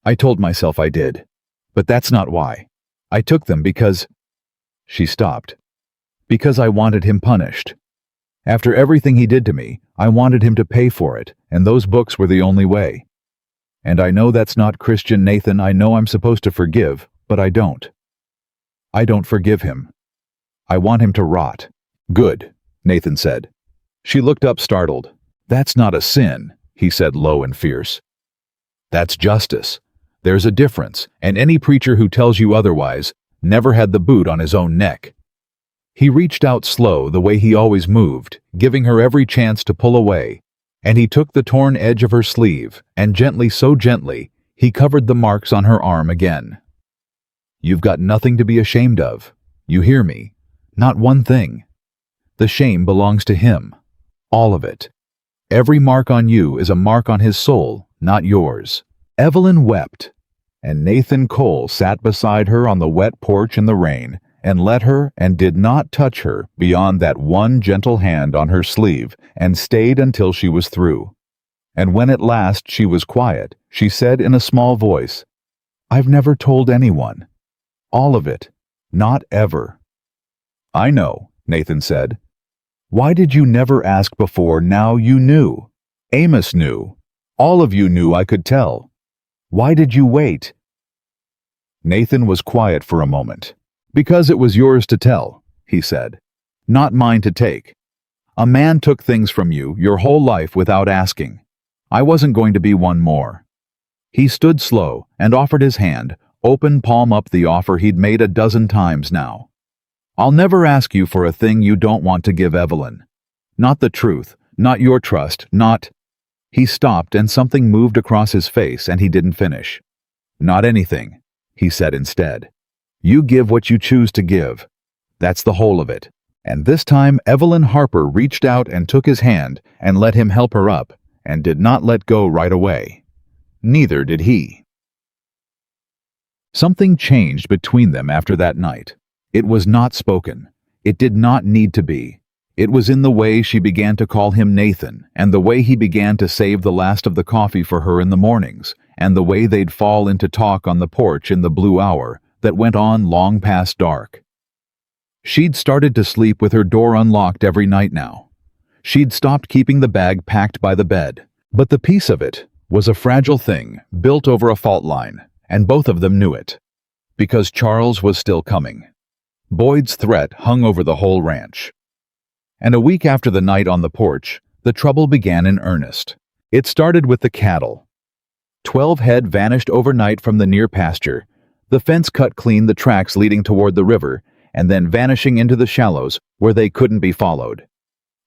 "I told myself I did, but that's not why. I took them because—" She stopped. "Because I wanted him punished. After everything he did to me, I wanted him to pay for it, and those books were the only way. And I know that's not Christian, Nathan. I know I'm supposed to forgive, but I don't. I don't forgive him. I want him to rot." "Good," Nathan said. She looked up startled. "That's not a sin," he said low and fierce. "That's justice. There's a difference, and any preacher who tells you otherwise never had the boot on his own neck." He reached out slow, the way he always moved, giving her every chance to pull away, and he took the torn edge of her sleeve, and gently, so gently, he covered the marks on her arm again. "You've got nothing to be ashamed of. You hear me? Not one thing. The shame belongs to him. All of it. Every mark on you is a mark on his soul, not yours." Evelyn wept, and Nathan Cole sat beside her on the wet porch in the rain, and let her and did not touch her beyond that one gentle hand on her sleeve, and stayed until she was through. And when at last she was quiet, she said in a small voice, "I've never told anyone. All of it. Not ever." "I know," Nathan said. "Why did you never ask before? Now you knew. Amos knew. All of you knew, I could tell. Why did you wait?" Nathan was quiet for a moment. "Because it was yours to tell," he said. "Not mine to take. A man took things from you your whole life without asking. I wasn't going to be one more." He stood slow and offered his hand, open palm up, the offer he'd made a dozen times now. "I'll never ask you for a thing you don't want to give, Evelyn. Not the truth, not your trust, not—" He stopped and something moved across his face and he didn't finish. "Not anything," he said instead. "You give what you choose to give. That's the whole of it." And this time Evelyn Harper reached out and took his hand and let him help her up, and did not let go right away. Neither did he. Something changed between them after that night. It was not spoken. It did not need to be. It was in the way she began to call him Nathan, and the way he began to save the last of the coffee for her in the mornings, and the way they'd fall into talk on the porch in the blue hour that went on long past dark. She'd started to sleep with her door unlocked every night now. She'd stopped keeping the bag packed by the bed, but the piece of it was a fragile thing built over a fault line, and both of them knew it. Because Charles was still coming. Boyd's threat hung over the whole ranch. And a week after the night on the porch, the trouble began in earnest. It started with the cattle. 12 head vanished overnight from the near pasture, the fence cut clean the tracks leading toward the river, and then vanishing into the shallows where they couldn't be followed.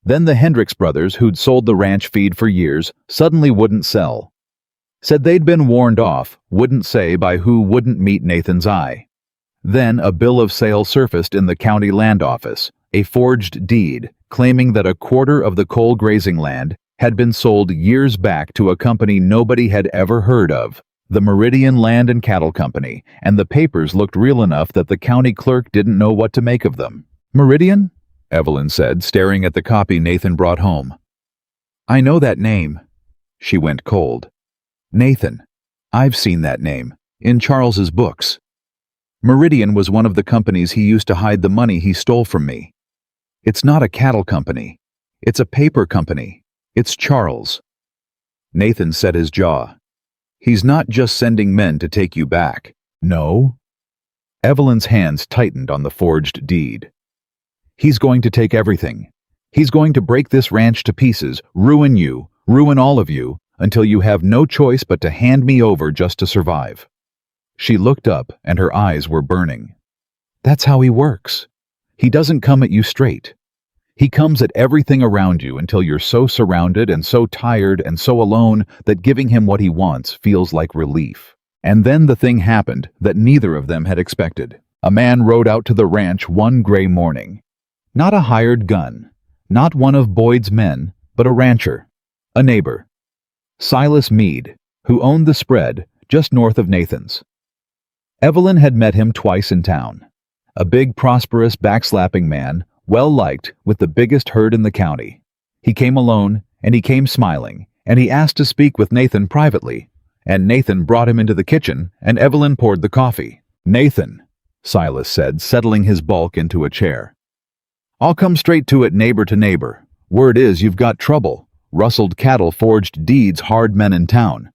Then the Hendricks brothers, who'd sold the ranch feed for years, suddenly wouldn't sell. Said they'd been warned off, wouldn't say by who, wouldn't meet Nathan's eye. Then a bill of sale surfaced in the county land office, a forged deed claiming that a quarter of the coal grazing land had been sold years back to a company nobody had ever heard of, the Meridian Land and Cattle Company, and the papers looked real enough that the county clerk didn't know what to make of them. "Meridian?" Evelyn said, staring at the copy Nathan brought home. "I know that name." She went cold. Nathan. I've seen that name. In Charles's books. Meridian was one of the companies he used to hide the money he stole from me. It's not a cattle company. It's a paper company. It's Charles. Nathan set his jaw. He's not just sending men to take you back. No. Evelyn's hands tightened on the forged deed. He's going to take everything. He's going to break this ranch to pieces, ruin you, ruin all of you, until you have no choice but to hand me over just to survive. She looked up, and her eyes were burning. That's how he works. He doesn't come at you straight. He comes at everything around you until you're so surrounded and so tired and so alone that giving him what he wants feels like relief. And then the thing happened that neither of them had expected. A man rode out to the ranch one gray morning. Not a hired gun, not one of Boyd's men, but a rancher, a neighbor. Silas Meade, who owned the spread just north of Nathan's. Evelyn had met him twice in town. A big, prosperous, backslapping man, well-liked, with the biggest herd in the county. He came alone, and he came smiling, and he asked to speak with Nathan privately, and Nathan brought him into the kitchen, and Evelyn poured the coffee. Nathan, Silas said, settling his bulk into a chair. I'll come straight to it, neighbor to neighbor. Word is you've got trouble. Rustled cattle, forged deeds, hard men in town.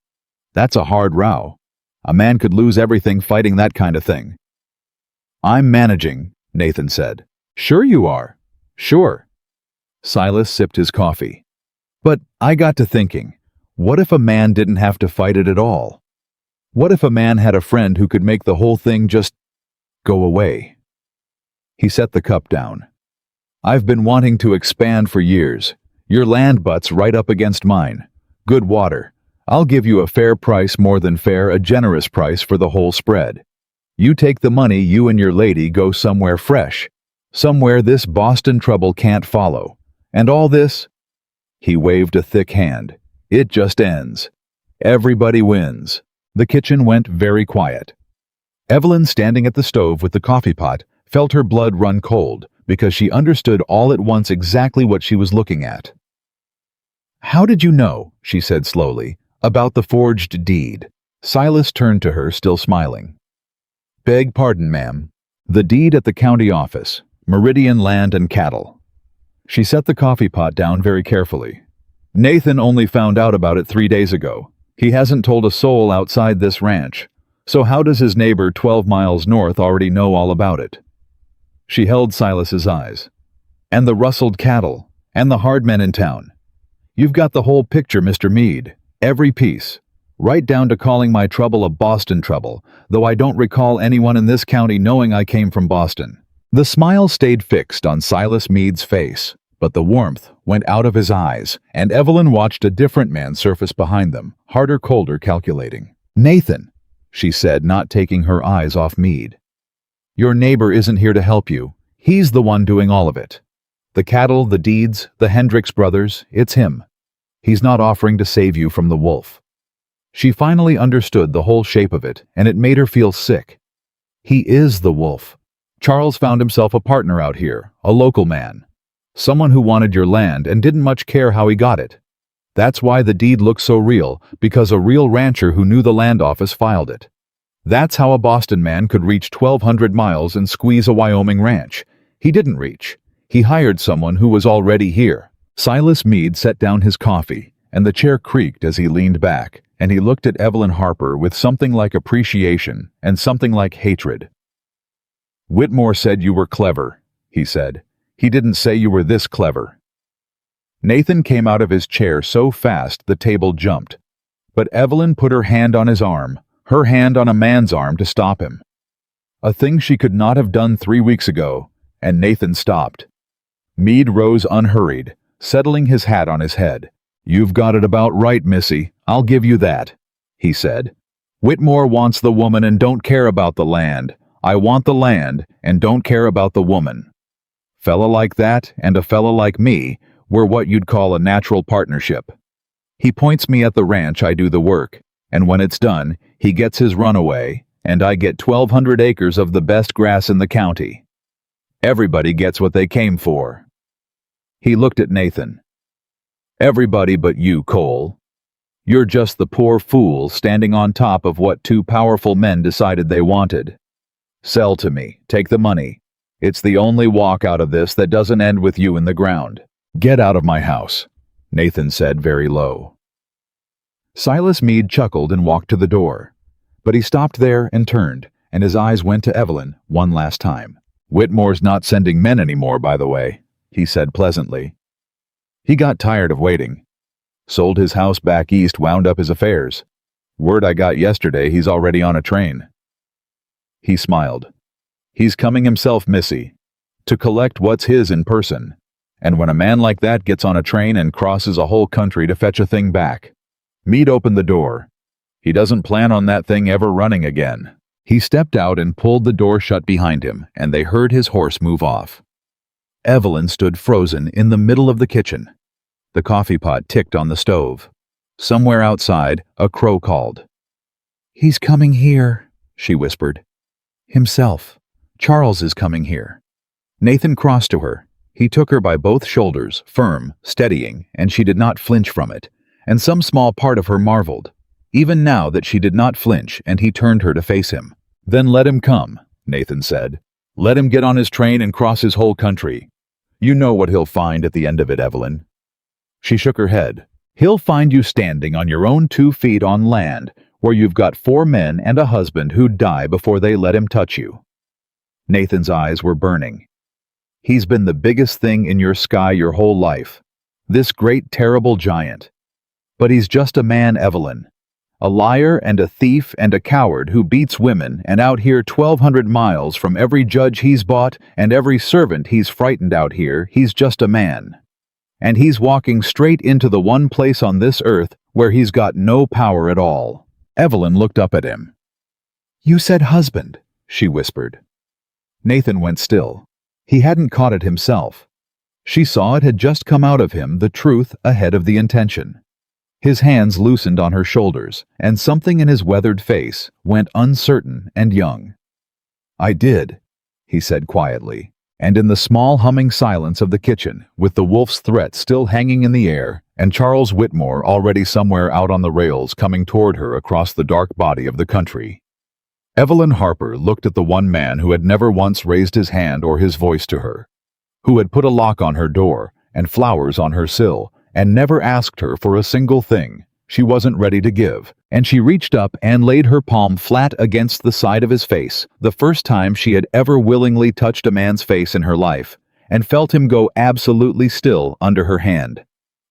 That's a hard row. A man could lose everything fighting that kind of thing. I'm managing, Nathan said. Sure you are. Sure. Silas sipped his coffee. But I got to thinking, what if a man didn't have to fight it at all? What if a man had a friend who could make the whole thing just go away? He set the cup down. I've been wanting to expand for years. Your land butts right up against mine. Good water. I'll give you a fair price, more than fair, a generous price for the whole spread. You take the money, you and your lady go somewhere fresh. Somewhere this Boston trouble can't follow. And all this? He waved a thick hand. It just ends. Everybody wins. The kitchen went very quiet. Evelyn, standing at the stove with the coffee pot, felt her blood run cold because she understood all at once exactly what she was looking at. How did you know, she said slowly, about the forged deed? Silas turned to her, still smiling. Beg pardon, ma'am. The deed at the county office. Meridian Land and Cattle. She set the coffee pot down very carefully. Nathan only found out about it 3 days ago. He hasn't told a soul outside this ranch. So how does his neighbor 12 miles north already know all about it? She held Silas's eyes. And the rustled cattle, and the hard men in town. You've got the whole picture, Mr. Meade. Every piece. Right down to calling my trouble a Boston trouble, though I don't recall anyone in this county knowing I came from Boston. The smile stayed fixed on Silas Meade's face, but the warmth went out of his eyes, and Evelyn watched a different man surface behind them, harder, colder, calculating. Nathan, she said, not taking her eyes off Meade. Your neighbor isn't here to help you. He's the one doing all of it. The cattle, the deeds, the Hendricks brothers, it's him. He's not offering to save you from the wolf. She finally understood the whole shape of it, and it made her feel sick. He is the wolf. Charles found himself a partner out here, a local man. Someone who wanted your land and didn't much care how he got it. That's why the deed looks so real, because a real rancher who knew the land office filed it. That's how a Boston man could reach 1,200 miles and squeeze a Wyoming ranch. He didn't reach. He hired someone who was already here. Silas Meade set down his coffee, and the chair creaked as he leaned back, and he looked at Evelyn Harper with something like appreciation and something like hatred. Whitmore said you were clever, he said. He didn't say you were this clever. Nathan came out of his chair so fast the table jumped. But Evelyn put her hand on his arm, her hand on a man's arm, to stop him. A thing she could not have done 3 weeks ago, and Nathan stopped. Meade rose unhurried, settling his hat on his head. You've got it about right, Missy. I'll give you that, he said. Whitmore wants the woman and don't care about the land. I want the land and don't care about the woman. Fella like that and a fella like me, we're what you'd call a natural partnership. He points me at the ranch, I do the work, and when it's done, he gets his runaway, and I get 1,200 acres of the best grass in the county. Everybody gets what they came for. He looked at Nathan. Everybody but you, Cole. You're just the poor fool standing on top of what two powerful men decided they wanted. Sell to me. Take the money. It's the only walk out of this that doesn't end with you in the ground. Get out of my house, Nathan said very low. Silas Meade chuckled and walked to the door. But he stopped there and turned, and his eyes went to Evelyn one last time. Whitmore's not sending men anymore, by the way, he said pleasantly. He got tired of waiting. Sold his house back east, wound up his affairs. Word I got yesterday, he's already on a train. He smiled. He's coming himself, Missy, to collect what's his in person. And when a man like that gets on a train and crosses a whole country to fetch a thing back, Meade opened the door. He doesn't plan on that thing ever running again. He stepped out and pulled the door shut behind him, and they heard his horse move off. Evelyn stood frozen in the middle of the kitchen. The coffee pot ticked on the stove. Somewhere outside, a crow called. "He's coming here," she whispered. "Himself. Charles is coming here." Nathan crossed to her. He took her by both shoulders, firm, steadying, and she did not flinch from it, and some small part of her marveled, even now that she did not flinch, and he turned her to face him. "Then let him come," Nathan said. "Let him get on his train and cross his whole country. You know what he'll find at the end of it, Evelyn." She shook her head. "He'll find you standing on your own 2 feet on land, where you've got 4 men and a husband who'd die before they let him touch you." Nathan's eyes were burning. "He's been the biggest thing in your sky your whole life. This great, terrible giant. But he's just a man, Evelyn. A liar and a thief and a coward who beats women, and out here 1,200 miles from every judge he's bought and every servant he's frightened out here, he's just a man. And he's walking straight into the one place on this earth where he's got no power at all." Evelyn looked up at him. "You said husband," she whispered. Nathan went still. He hadn't caught it himself. She saw it had just come out of him, the truth ahead of the intention. His hands loosened on her shoulders, and something in his weathered face went uncertain and young. "I did," he said quietly, and in the small humming silence of the kitchen, with the wolf's threat still hanging in the air, and Charles Whitmore already somewhere out on the rails coming toward her across the dark body of the country. Evelyn Harper looked at the one man who had never once raised his hand or his voice to her, who had put a lock on her door and flowers on her sill, and never asked her for a single thing she wasn't ready to give, and she reached up and laid her palm flat against the side of his face, the first time she had ever willingly touched a man's face in her life, and felt him go absolutely still under her hand,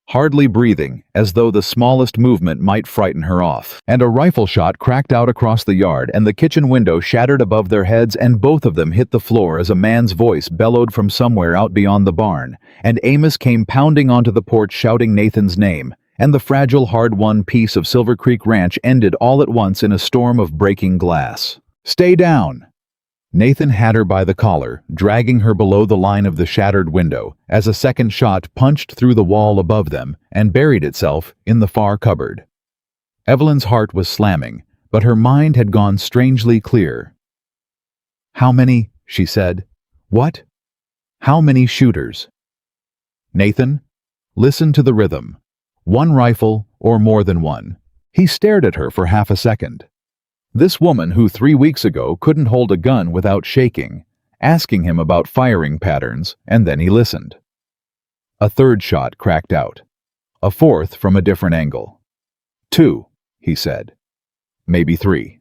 hardly breathing, as though the smallest movement might frighten her off. And a rifle shot cracked out across the yard, and the kitchen window shattered above their heads, and both of them hit the floor as a man's voice bellowed from somewhere out beyond the barn, and Amos came pounding onto the porch shouting Nathan's name, and the fragile, hard-won piece of Silver Creek Ranch ended all at once in a storm of breaking glass. "Stay down!" Nathan had her by the collar, dragging her below the line of the shattered window, as a second shot punched through the wall above them and buried itself in the far cupboard. Evelyn's heart was slamming, but her mind had gone strangely clear. "How many?" she said. "What? How many shooters?" "Nathan, listen to the rhythm. 1 rifle or more than one." He stared at her for half a second. This woman who 3 weeks ago couldn't hold a gun without shaking, asking him about firing patterns, and then he listened. A third shot cracked out. A fourth from a different angle. 2, he said. Maybe 3.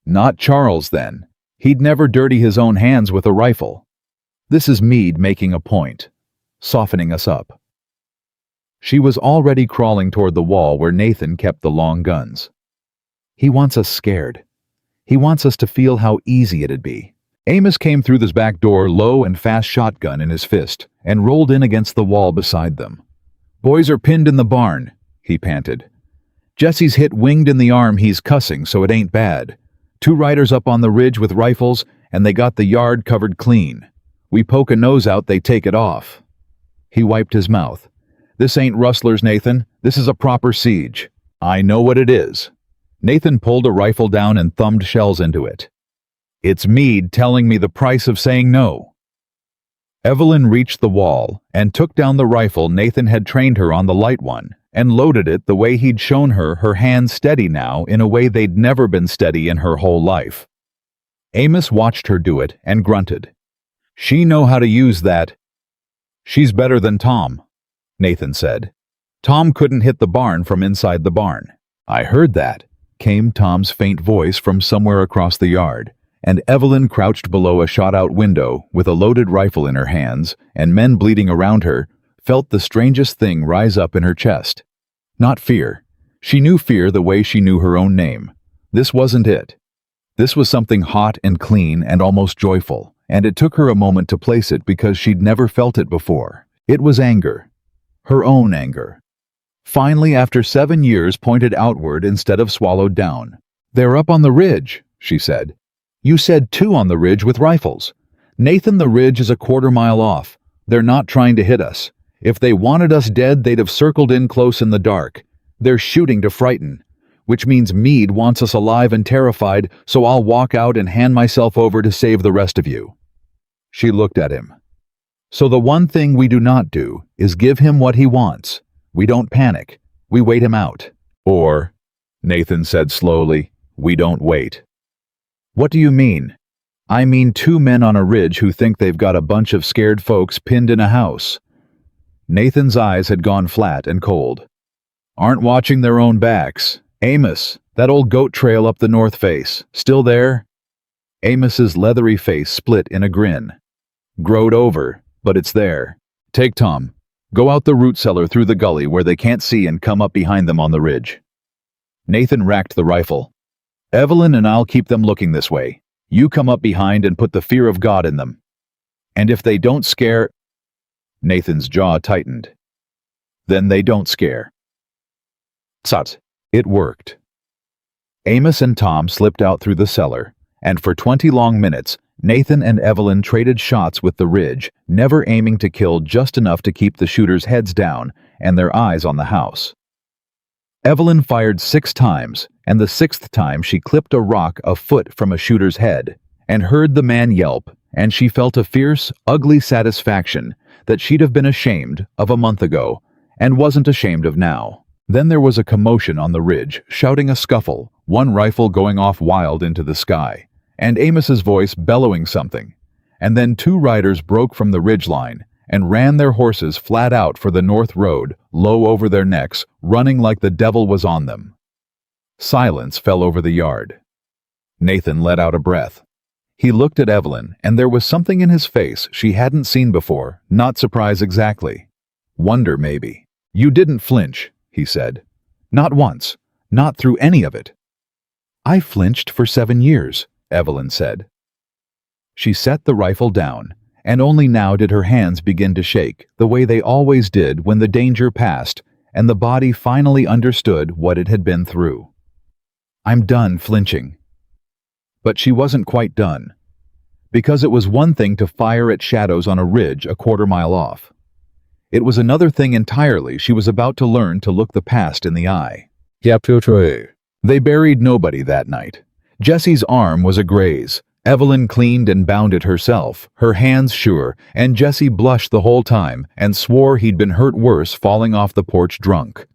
Not Charles, then. He'd never dirty his own hands with a rifle. This is Meade making a point, softening us up. She was already crawling toward the wall where Nathan kept the long guns. He wants us scared. He wants us to feel how easy it'd be. Amos came through this back door, low and fast shotgun in his fist, and rolled in against the wall beside them. "Boys are pinned in the barn," he panted. "Jesse's hit winged in the arm, he's cussing, so it ain't bad. 2 riders up on the ridge with rifles, and they got the yard covered clean. We poke a nose out, they take it off." He wiped his mouth. "This ain't rustlers, Nathan. This is a proper siege. I know what it is." Nathan pulled a rifle down and thumbed shells into it. "It's Meade telling me the price of saying no." Evelyn reached the wall and took down the rifle Nathan had trained her on, the light one, and loaded it the way he'd shown her, her hands steady now in a way they'd never been steady in her whole life. Amos watched her do it and grunted. She know how to use that. She's better than Tom, Nathan said. Tom couldn't hit the barn from inside the barn. I heard that, came Tom's faint voice from somewhere across the yard, and Evelyn crouched below a shot-out window with a loaded rifle in her hands and men bleeding around her, felt the strangest thing rise up in her chest. Not fear. She knew fear the way she knew her own name. This wasn't it. This was something hot and clean and almost joyful, and it took her a moment to place it because she'd never felt it before. It was anger. Her own anger. Finally, after 7 years, pointed outward instead of swallowed down. They're up on the ridge, she said. You said 2 on the ridge with rifles. Nathan, the ridge is a quarter-mile off. They're not trying to hit us. If they wanted us dead, they'd have circled in close in the dark. They're shooting to frighten, which means Meade wants us alive and terrified, so I'll walk out and hand myself over to save the rest of you. She looked at him. So the one thing we do not do is give him what he wants. We don't panic. We wait him out. Or, Nathan said slowly, we don't wait. What do you mean? I mean 2 men on a ridge who think they've got a bunch of scared folks pinned in a house. Nathan's eyes had gone flat and cold. Aren't watching their own backs. Amos, that old goat trail up the north face, still there? Amos's leathery face split in a grin. Growed over, but it's there. Take Tom. Go out the root cellar through the gully where they can't see and come up behind them on the ridge. Nathan racked the rifle. Evelyn and I'll keep them looking this way. You come up behind and put the fear of God in them. And if they don't scare... Nathan's jaw tightened. Then they don't scare. Tut. It worked. Amos and Tom slipped out through the cellar, and for 20 long minutes, Nathan and Evelyn traded shots with the ridge, never aiming to kill, just enough to keep the shooters' heads down and their eyes on the house. Evelyn fired 6 times, and the 6th time she clipped a rock a foot from a shooter's head, and heard the man yelp, and she felt a fierce, ugly satisfaction that she'd have been ashamed of a month ago, and wasn't ashamed of now. Then there was a commotion on the ridge, shouting a scuffle, one rifle going off wild into the sky, and Amos's voice bellowing something. And then 2 riders broke from the ridgeline and ran their horses flat out for the north road, low over their necks, running like the devil was on them. Silence fell over the yard. Nathan let out a breath. He looked at Evelyn, and there was something in his face she hadn't seen before, not surprise exactly. Wonder, maybe. You didn't flinch, he said. Not once. Not through any of it. I flinched for 7 years, Evelyn said. She set the rifle down, and only now did her hands begin to shake, the way they always did when the danger passed, and the body finally understood what it had been through. I'm done flinching. But she wasn't quite done, because it was one thing to fire at shadows on a ridge a quarter-mile off. It was another thing entirely she was about to learn to look the past in the eye. They buried nobody that night. Jesse's arm was a graze. Evelyn cleaned and bound it herself, her hands sure, and Jesse blushed the whole time and swore he'd been hurt worse falling off the porch drunk.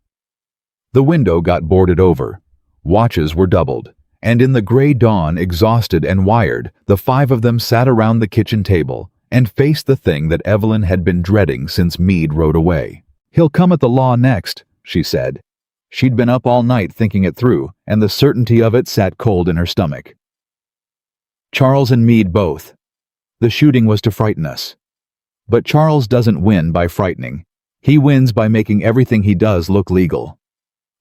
The window got boarded over. Watches were doubled, and in the gray dawn, exhausted and wired, the 5 of them sat around the kitchen table and faced the thing that Evelyn had been dreading since Meade rode away. He'll come at the law next, she said. She'd been up all night thinking it through, and the certainty of it sat cold in her stomach. Charles and Meade both. The shooting was to frighten us. But Charles doesn't win by frightening. He wins by making everything he does look legal.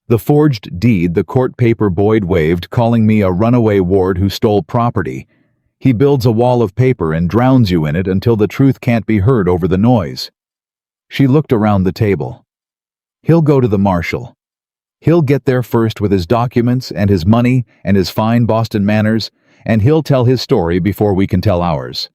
The forged deed, the court paper Boyd waved, calling me a runaway ward who stole property. He builds a wall of paper and drowns you in it until the truth can't be heard over the noise. She looked around the table. He'll go to the marshal. He'll get there first with his documents and his money and his fine Boston manners, and he'll tell his story before we can tell ours.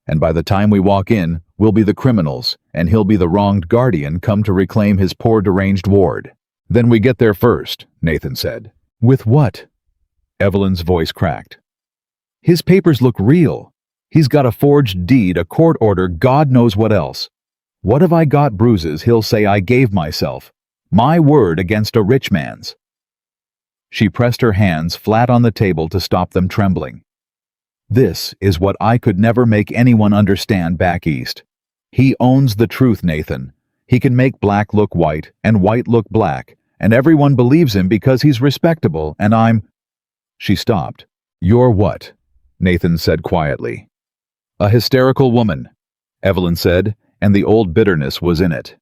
And by the time we walk in, we'll be the criminals, and he'll be the wronged guardian come to reclaim his poor deranged ward. Then we get there first, Nathan said. With what? Evelyn's voice cracked. His papers look real. He's got a forged deed, a court order, God knows what else. What have I got, Bruises? He'll say I gave myself. My word against a rich man's." She pressed her hands flat on the table to stop them trembling. "This is what I could never make anyone understand back east. He owns the truth, Nathan. He can make black look white and white look black, and everyone believes him because he's respectable, and I'm—" She stopped. "You're what?" Nathan said quietly. "A hysterical woman," Evelyn said, and the old bitterness was in it.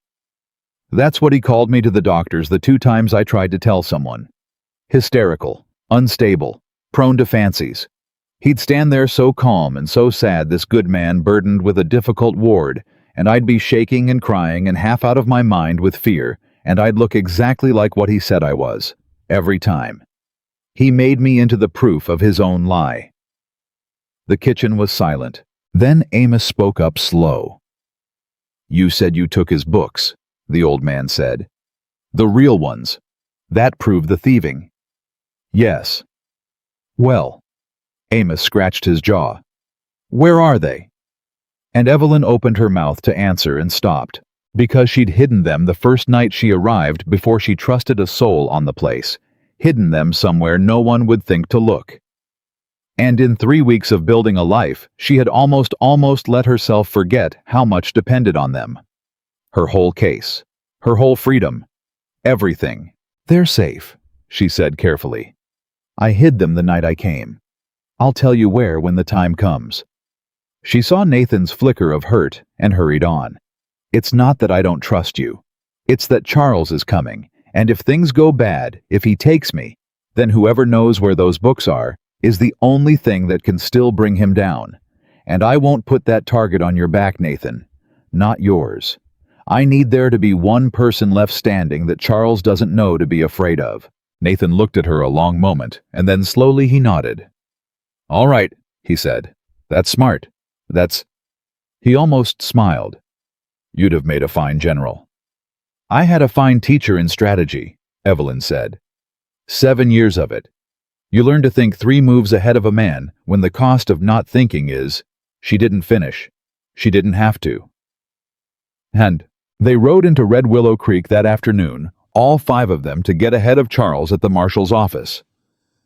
"That's what he called me to the doctors the 2 times I tried to tell someone. Hysterical, unstable, prone to fancies. He'd stand there so calm and so sad, this good man burdened with a difficult ward, and I'd be shaking and crying and half out of my mind with fear, and I'd look exactly like what he said I was, every time. He made me into the proof of his own lie." The kitchen was silent. Then Amos spoke up slow. "You said you took his books," the old man said. "The real ones. That proved the thieving." "Yes." "Well," Amos scratched his jaw, "where are they?" And Evelyn opened her mouth to answer and stopped, because she'd hidden them the first night she arrived before she trusted a soul on the place, hidden them somewhere no one would think to look. And in 3 weeks of building a life, she had almost let herself forget how much depended on them. Her whole case, her whole freedom, everything. "They're safe," she said carefully. "I hid them the night I came. I'll tell you where when the time comes." She saw Nathan's flicker of hurt and hurried on. "It's not that I don't trust you. It's that Charles is coming, and if things go bad, if he takes me, then whoever knows where those books are is the only thing that can still bring him down. And I won't put that target on your back, Nathan. Not yours. I need there to be one person left standing that Charles doesn't know to be afraid of." Nathan looked at her a long moment, and then slowly he nodded. "All right," he said. "That's smart. That's—" He almost smiled. "You'd have made a fine general." "I had a fine teacher in strategy," Evelyn said. 7 years of it. You learn to think 3 moves ahead of a man when the cost of not thinking is—" She didn't finish. She didn't have to. And they rode into Red Willow Creek that afternoon, all 5 of them, to get ahead of Charles at the marshal's office.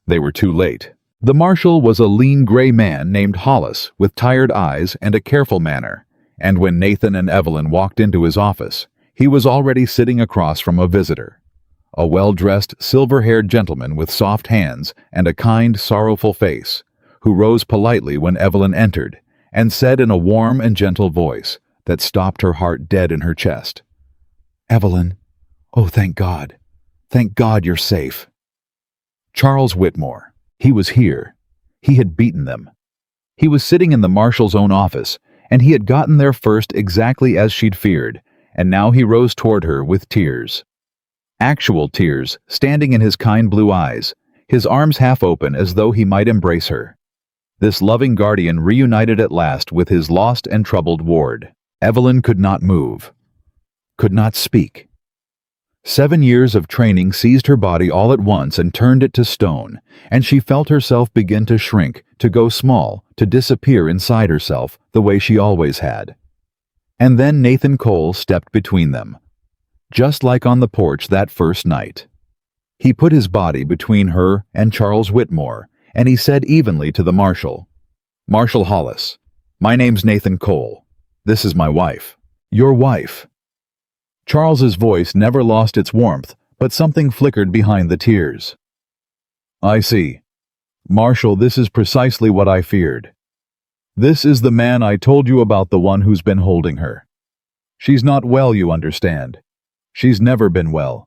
They were too late. The marshal was a lean gray man named Hollis with tired eyes and a careful manner, and when Nathan and Evelyn walked into his office, he was already sitting across from a visitor. A well-dressed, silver-haired gentleman with soft hands and a kind, sorrowful face, who rose politely when Evelyn entered and said in a warm and gentle voice that stopped her heart dead in her chest, "Evelyn, oh, thank God. Thank God you're safe." Charles Whitmore. He was here. He had beaten them. He was sitting in the marshal's own office, and he had gotten there first exactly as she'd feared, and now he rose toward her with tears. Actual tears standing in his kind blue eyes, his arms half open as though he might embrace her. This loving guardian reunited at last with his lost and troubled ward. Evelyn could not move, could not speak. 7 years of training seized her body all at once and turned it to stone, and she felt herself begin to shrink, to go small, to disappear inside herself the way she always had. And then Nathan Cole stepped between them, just like on the porch that first night. He put his body between her and Charles Whitmore, and he said evenly to the marshal, "Marshal Hollis, my name's Nathan Cole. This is my wife." "Your wife." Charles's voice never lost its warmth, but something flickered behind the tears. "I see. Marshal, this is precisely what I feared. This is the man I told you about, the one who's been holding her. She's not well, you understand. She's never been well.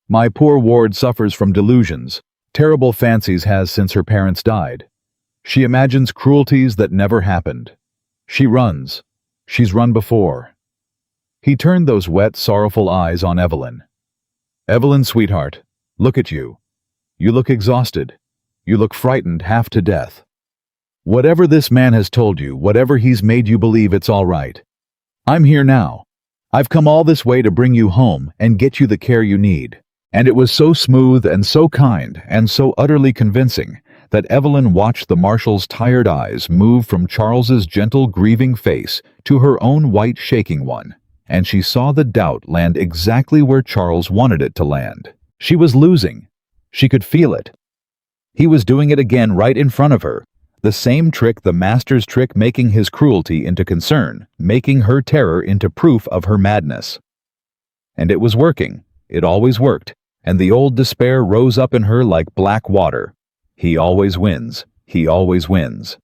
My poor ward suffers from delusions, terrible fancies has since her parents died. She imagines cruelties that never happened. She runs. She's run before." He turned those wet, sorrowful eyes on Evelyn. "Evelyn, sweetheart, look at you. You look exhausted. You look frightened half to death. Whatever this man has told you, whatever he's made you believe, it's all right. I'm here now. I've come all this way to bring you home and get you the care you need." And it was so smooth and so kind and so utterly convincing that Evelyn watched the marshal's tired eyes move from Charles's gentle, grieving face to her own white, shaking one, and she saw the doubt land exactly where Charles wanted it to land. She was losing. She could feel it. He was doing it again right in front of her. The same trick, the master's trick, making his cruelty into concern, making her terror into proof of her madness. And it was working. It always worked. And the old despair rose up in her like black water. He always wins. He always wins.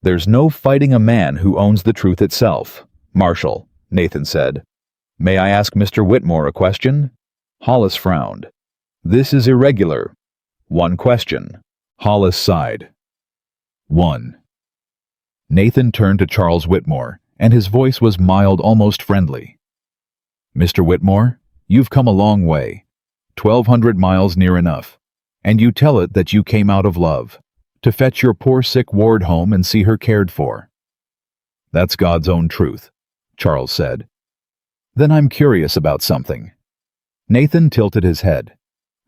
There's no fighting a man who owns the truth itself. Marshal, Nathan said. May I ask Mr. Whitmore a question? Hollis frowned. This is irregular. One question. Hollis sighed. 1. Nathan turned to Charles Whitmore, and his voice was mild, almost friendly. Mr. Whitmore, you've come a long way. 1,200 miles near enough. And you tell it that you came out of love, to fetch your poor sick ward home and see her cared for. That's God's own truth, Charles said. Then I'm curious about something. Nathan tilted his head.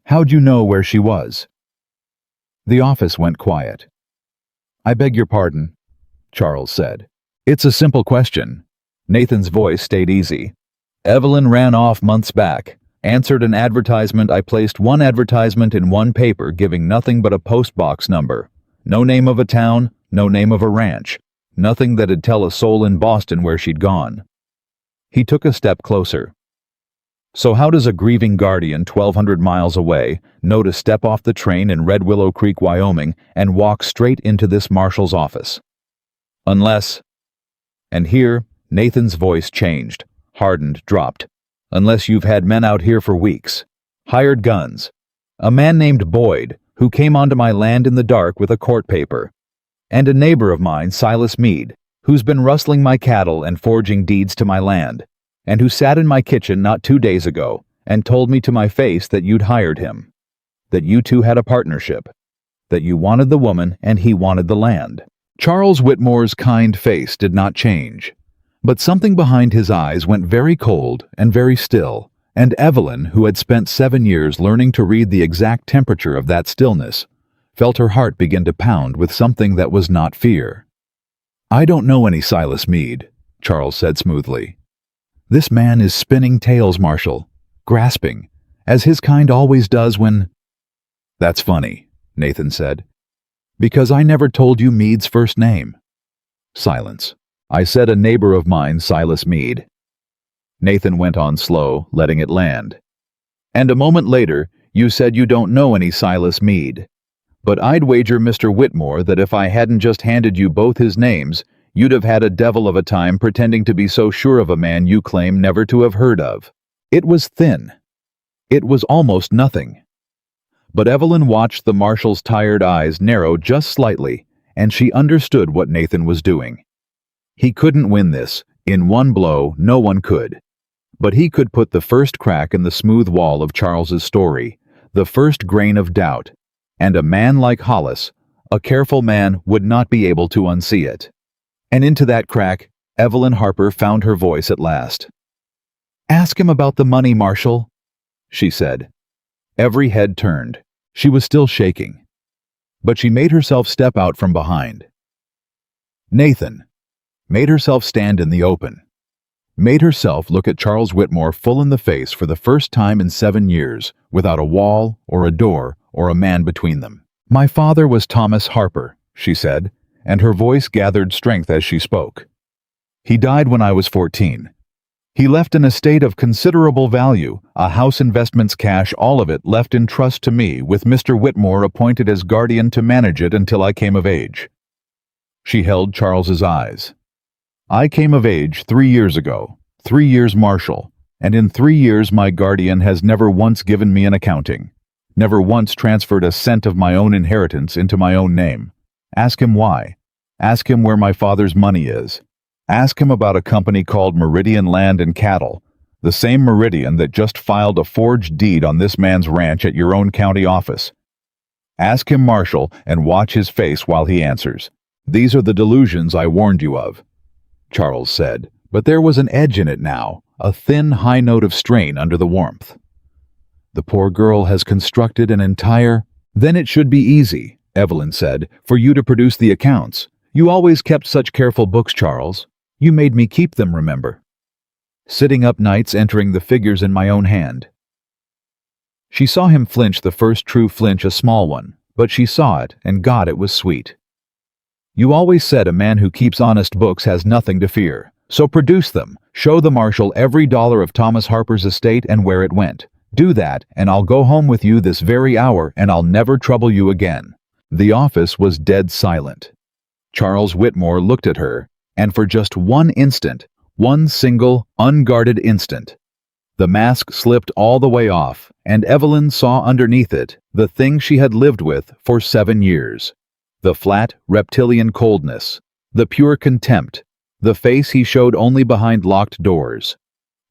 How'd you know where she was? The office went quiet. I beg your pardon, Charles said. It's a simple question. Nathan's voice stayed easy. Evelyn ran off months back. Answered an advertisement. I placed one advertisement in one paper giving nothing but a postbox number. No name of a town, no name of a ranch. Nothing that'd tell a soul in Boston where she'd gone. He took a step closer. So how does a grieving guardian 1,200 miles away know to step off the train in Red Willow Creek, Wyoming, and walk straight into this marshal's office? Unless... And here, Nathan's voice changed, hardened, dropped. Unless you've had men out here for weeks. Hired guns. A man named Boyd, who came onto my land in the dark with a court paper. And a neighbor of mine, Silas Meade, who's been rustling my cattle and forging deeds to my land, and who sat in my kitchen not 2 days ago and told me to my face that you'd hired him. That you two had a partnership. That you wanted the woman and he wanted the land. Charles Whitmore's kind face did not change. But something behind his eyes went very cold and very still, and Evelyn, who had spent 7 years learning to read the exact temperature of that stillness, felt her heart begin to pound with something that was not fear. I don't know any Silas Meade, Charles said smoothly. This man is spinning tales, Marshal, grasping, as his kind always does when... That's funny, Nathan said, because I never told you Meade's first name. Silence. I said a neighbor of mine, Silas Meade. Nathan went on slow, letting it land. And a moment later, you said you don't know any Silas Meade. But I'd wager Mr. Whitmore that if I hadn't just handed you both his names, you'd have had a devil of a time pretending to be so sure of a man you claim never to have heard of. It was thin. It was almost nothing. But Evelyn watched the marshal's tired eyes narrow just slightly, and she understood what Nathan was doing. He couldn't win this. In one blow, no one could. But he could put the first crack in the smooth wall of Charles's story, the first grain of doubt, and a man like Hollis, a careful man, would not be able to unsee it. And into that crack, Evelyn Harper found her voice at last. Ask him about the money, Marshal, she said. Every head turned. She was still shaking. But she made herself step out from behind. Nathan. Made herself stand in the open. Made herself look at Charles Whitmore full in the face for the first time in 7 years, without a wall or a door or a man between them. My father was Thomas Harper, she said, and her voice gathered strength as she spoke. He died when I was 14. He left an estate of considerable value, a house, investments, cash, all of it left in trust to me, with Mr. Whitmore appointed as guardian to manage it until I came of age. She held Charles's eyes. I came of age 3 years ago, 3 years Marshal, and in 3 years my guardian has never once given me an accounting, never once transferred a cent of my own inheritance into my own name. Ask him why. Ask him where my father's money is. Ask him about a company called Meridian Land and Cattle, the same Meridian that just filed a forged deed on this man's ranch at your own county office. Ask him, Marshal, and watch his face while he answers. These are the delusions I warned you of, Charles said, but there was an edge in it now, a thin, high note of strain under the warmth. The poor girl has constructed an entire... Then it should be easy, Evelyn said, for you to produce the accounts. You always kept such careful books, Charles. You made me keep them, remember? sitting up nights entering the figures in my own hand. She saw him flinch, the first true flinch, a small one, but she saw it, and God, it was sweet. You always said a man who keeps honest books has nothing to fear, so produce them. Show the marshal every dollar of Thomas Harper's estate and where it went. Do that, and I'll go home with you this very hour, and I'll never trouble you again. The office was dead silent. Charles Whitmore looked at her, and for just one instant, one single, unguarded instant, the mask slipped all the way off, and Evelyn saw underneath it the thing she had lived with for 7 years. The flat, reptilian coldness, the pure contempt, the face he showed only behind locked doors.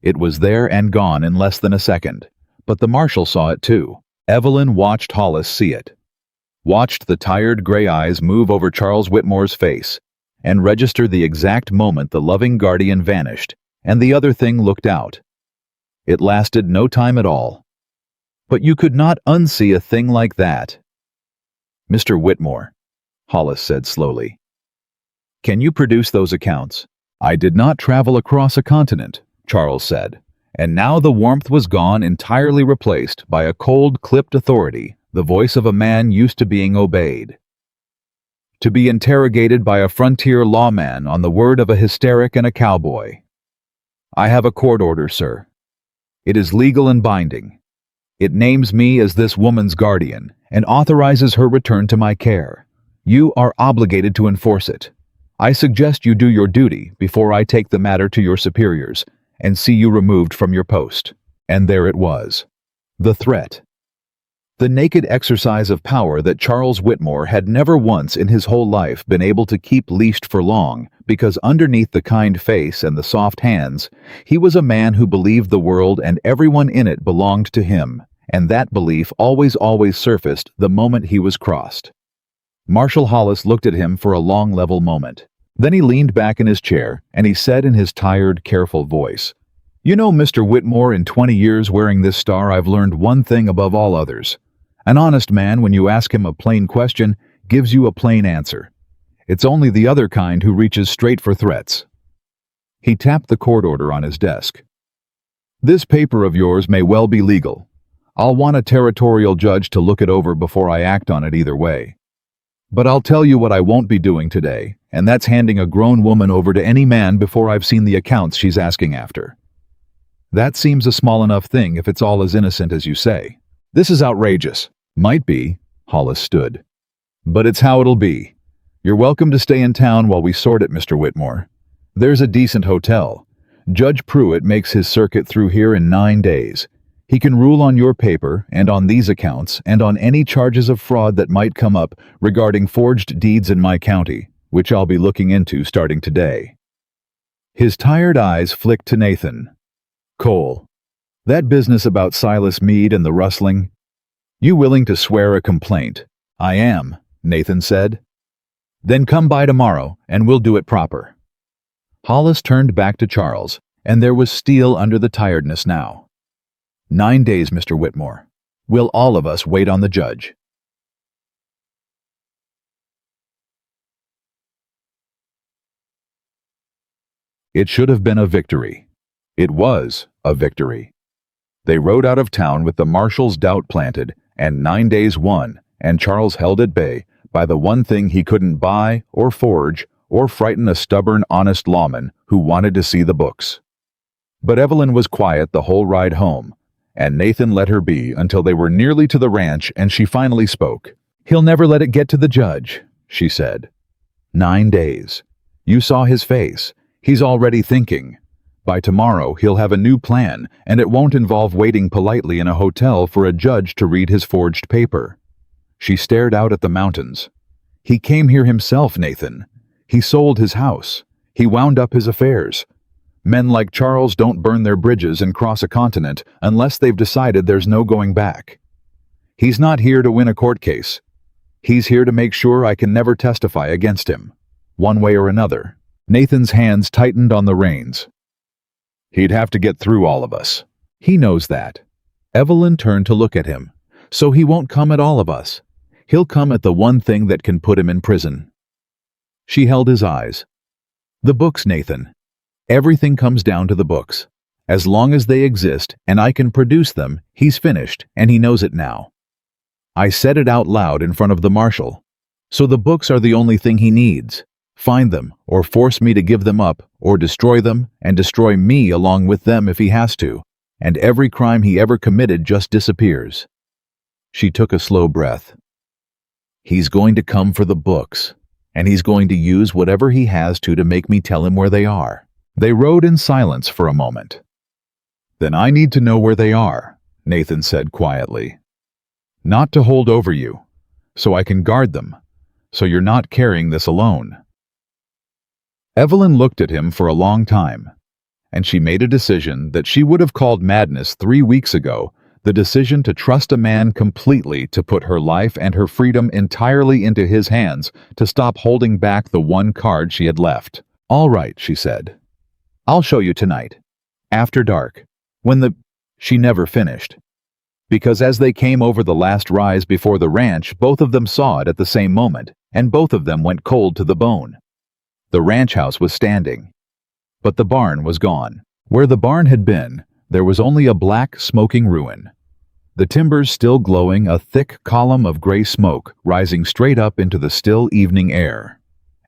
It was there and gone in less than a second, but the marshal saw it too. Evelyn watched Hollis see it, watched the tired gray eyes move over Charles Whitmore's face, and register the exact moment the loving guardian vanished, and the other thing looked out. It lasted no time at all. But you could not unsee a thing like that. Mr. Whitmore, Hollis said slowly, can you produce those accounts? I did not travel across a continent, Charles said, and now the warmth was gone, entirely replaced by a cold, clipped authority, the voice of a man used to being obeyed. To be interrogated by a frontier lawman on the word of a hysteric and a cowboy. I have a court order, sir. It is legal and binding. It names me as this woman's guardian and authorizes her return to my care. You are obligated to enforce it. I suggest you do your duty before I take the matter to your superiors and see you removed from your post. And there it was. The threat. The naked exercise of power that Charles Whitmore had never once in his whole life been able to keep leashed for long, because underneath the kind face and the soft hands, he was a man who believed the world and everyone in it belonged to him, and that belief always surfaced the moment he was crossed. Marshal Hollis looked at him for a long, level moment. Then he leaned back in his chair, and he said in his tired, careful voice, You know, Mr. Whitmore, in 20 years wearing this star, I've learned one thing above all others. An honest man, when you ask him a plain question, gives you a plain answer. It's only the other kind who reaches straight for threats. He tapped the court order on his desk. This paper of yours may well be legal. I'll want a territorial judge to look it over before I act on it either way. But I'll tell you what I won't be doing today, and that's handing a grown woman over to any man before I've seen the accounts she's asking after. That seems a small enough thing if it's all as innocent as you say. This is outrageous. Might be, Hollis stood. But it's how it'll be. You're welcome to stay in town while we sort it, Mr. Whitmore. There's a decent hotel. Judge Pruitt makes his circuit through here in 9 days. He can rule on your paper and on these accounts and on any charges of fraud that might come up regarding forged deeds in my county, which I'll be looking into starting today. His tired eyes flicked to Nathan. Cole, that business about Silas Meade and the rustling, you willing to swear a complaint? I am, Nathan said. Then come by tomorrow, and we'll do it proper. Hollis turned back to Charles, and there was steel under the tiredness now. 9 days, Mr. Whitmore. We'll all of us wait on the judge. It should have been a victory. It was a victory. They rode out of town with the marshal's doubt planted, and 9 days won, and Charles held at bay by the one thing he couldn't buy or forge or frighten a stubborn, honest lawman who wanted to see the books. But Evelyn was quiet the whole ride home, and Nathan let her be until they were nearly to the ranch, and she finally spoke. He'll never let it get to the judge, she said. 9 days. You saw his face. He's already thinking. By tomorrow, he'll have a new plan, and it won't involve waiting politely in a hotel for a judge to read his forged paper. She stared out at the mountains. He came here himself, Nathan. He sold his house. He wound up his affairs. Men like Charles don't burn their bridges and cross a continent unless they've decided there's no going back. He's not here to win a court case. He's here to make sure I can never testify against him, one way or another. Nathan's hands tightened on the reins. He'd have to get through all of us. He knows that. Evelyn turned to look at him. So he won't come at all of us. He'll come at the one thing that can put him in prison. She held his eyes. The books, Nathan. Everything comes down to the books. As long as they exist and I can produce them, he's finished, and he knows it now. I said it out loud in front of the marshal. So the books are the only thing he needs. Find them, or force me to give them up, or destroy them, and destroy me along with them if he has to, and every crime he ever committed just disappears. She took a slow breath. He's going to come for the books, and he's going to use whatever he has to make me tell him where they are. They rode in silence for a moment. Then I need to know where they are, Nathan said quietly. Not to hold over you, so I can guard them, so you're not carrying this alone. Evelyn looked at him for a long time, and she made a decision that she would have called madness 3 weeks ago, the decision to trust a man completely, to put her life and her freedom entirely into his hands, to stop holding back the one card she had left. All right, she said. I'll show you tonight. After dark. She never finished. Because as they came over the last rise before the ranch, both of them saw it at the same moment, and both of them went cold to the bone. The ranch house was standing, but the barn was gone. Where the barn had been, there was only a black, smoking ruin. The timbers still glowing, a thick column of gray smoke rising straight up into the still evening air.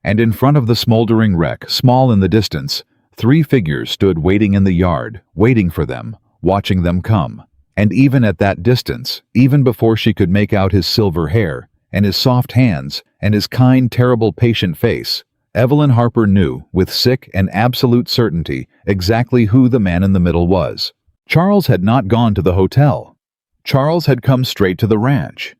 And in front of the smoldering wreck, small in the distance, 3 figures stood waiting in the yard, waiting for them, watching them come. And even at that distance, even before she could make out his silver hair, and his soft hands, and his kind, terrible, patient face, Evelyn Harper knew, with sick and absolute certainty, exactly who the man in the middle was. Charles had not gone to the hotel. Charles had come straight to the ranch.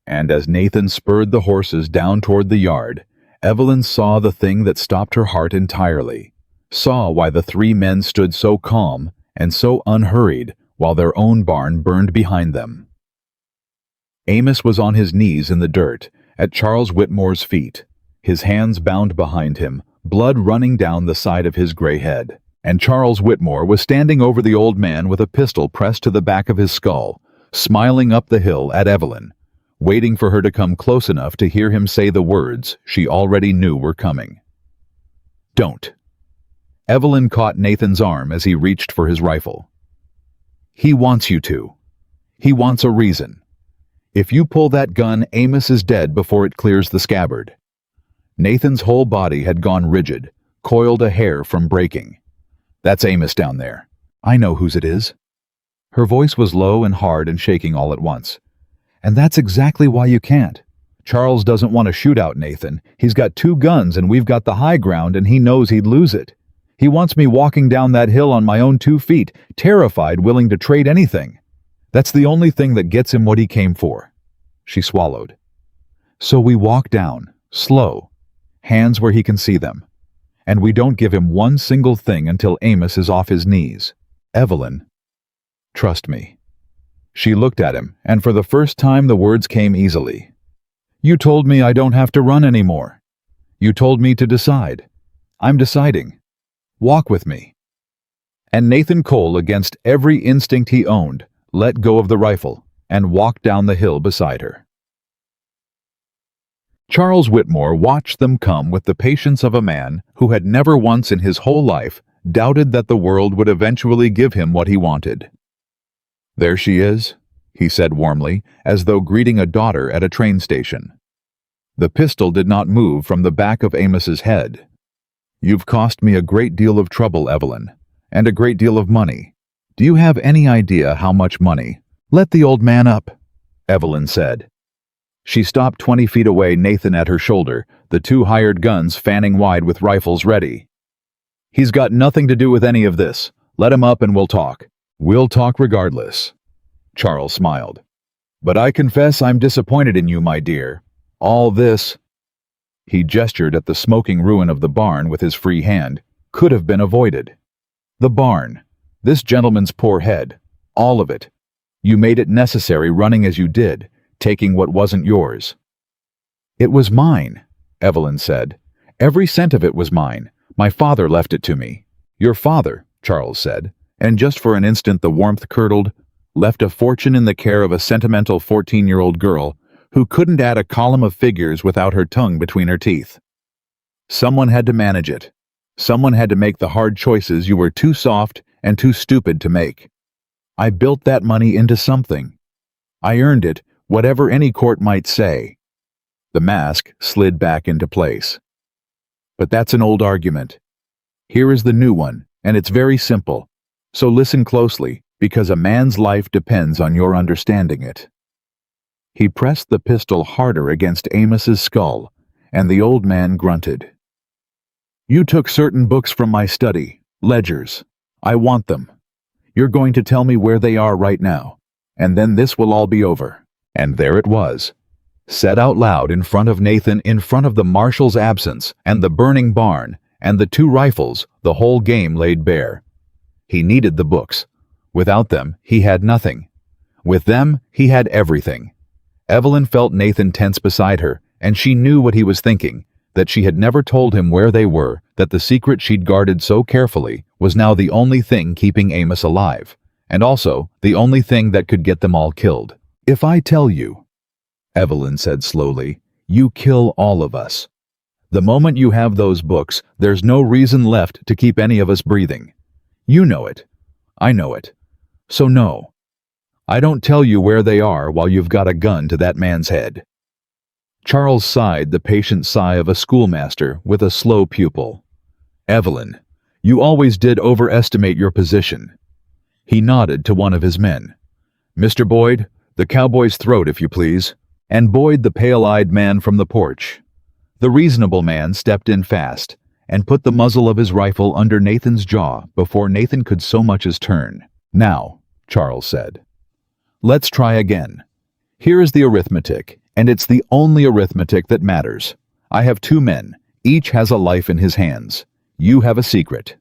And as Nathan spurred the horses down toward the yard, Evelyn saw the thing that stopped her heart entirely, saw why the 3 men stood so calm and so unhurried while their own barn burned behind them. Amos was on his knees in the dirt, at Charles Whitmore's feet, his hands bound behind him, blood running down the side of his gray head. And Charles Whitmore was standing over the old man with a pistol pressed to the back of his skull, smiling up the hill at Evelyn, waiting for her to come close enough to hear him say the words she already knew were coming. Don't. Evelyn caught Nathan's arm as he reached for his rifle. He wants you to. He wants a reason. If you pull that gun, Amos is dead before it clears the scabbard. Nathan's whole body had gone rigid, coiled a hair from breaking. That's Amos down there. I know whose it is. Her voice was low and hard and shaking all at once. And that's exactly why you can't. Charles doesn't want to shoot out Nathan. He's got 2 guns and we've got the high ground, and he knows he'd lose it. He wants me walking down that hill on my own 2 feet, terrified, willing to trade anything. That's the only thing that gets him what he came for. She swallowed. So we walk down, slow, hands where he can see them. And we don't give him one single thing until Amos is off his knees. Evelyn, trust me. She looked at him, and for the first time the words came easily. You told me I don't have to run anymore. You told me to decide. I'm deciding. Walk with me. And Nathan Cole, against every instinct he owned, let go of the rifle and walked down the hill beside her. Charles Whitmore watched them come with the patience of a man who had never once in his whole life doubted that the world would eventually give him what he wanted. There she is, he said warmly, as though greeting a daughter at a train station. The pistol did not move from the back of Amos's head. You've cost me a great deal of trouble, Evelyn, and a great deal of money. Do you have any idea how much money? Let the old man up, Evelyn said. She stopped 20 feet away, Nathan at her shoulder, the 2 hired guns fanning wide with rifles ready. He's got nothing to do with any of this. Let him up and we'll talk. We'll talk regardless. Charles smiled. But I confess I'm disappointed in you, my dear. All this, he gestured at the smoking ruin of the barn with his free hand, could have been avoided. The barn, this gentleman's poor head, all of it. You made it necessary running as you did, taking what wasn't yours. It was mine, Evelyn said. Every cent of it was mine. My father left it to me. Your father, Charles said, and just for an instant the warmth curdled, left a fortune in the care of a sentimental 14-year-old girl who couldn't add a column of figures without her tongue between her teeth. Someone had to manage it. Someone had to make the hard choices you were too soft and too stupid to make. I built that money into something. I earned it, whatever any court might say." The mask slid back into place. "But that's an old argument. Here is the new one, and it's very simple. So listen closely, because a man's life depends on your understanding it." He pressed the pistol harder against Amos's skull, and the old man grunted. "You took certain books from my study, ledgers. I want them. You're going to tell me where they are right now, and then this will all be over." And there it was, said out loud in front of Nathan, in front of the marshal's absence, and the burning barn, and the 2 rifles, the whole game laid bare. He needed the books. Without them, he had nothing. With them, he had everything. Evelyn felt Nathan tense beside her, and she knew what he was thinking, that she had never told him where they were, that the secret she'd guarded so carefully was now the only thing keeping Amos alive, and also the only thing that could get them all killed. "If I tell you," Evelyn said slowly, "you kill all of us. The moment you have those books, there's no reason left to keep any of us breathing. You know it. I know it. So no. I don't tell you where they are while you've got a gun to that man's head." Charles sighed the patient sigh of a schoolmaster with a slow pupil. "Evelyn, you always did overestimate your position." He nodded to one of his men. "Mr. Boyd, the cowboy's throat, if you please." And Boyd, the pale-eyed man from the porch. The reasonable man stepped in fast and put the muzzle of his rifle under Nathan's jaw before Nathan could so much as turn. "Now," Charles said, "let's try again. Here is the arithmetic, and it's the only arithmetic that matters. I have 2 men. Each has a life in his hands. You have a secret.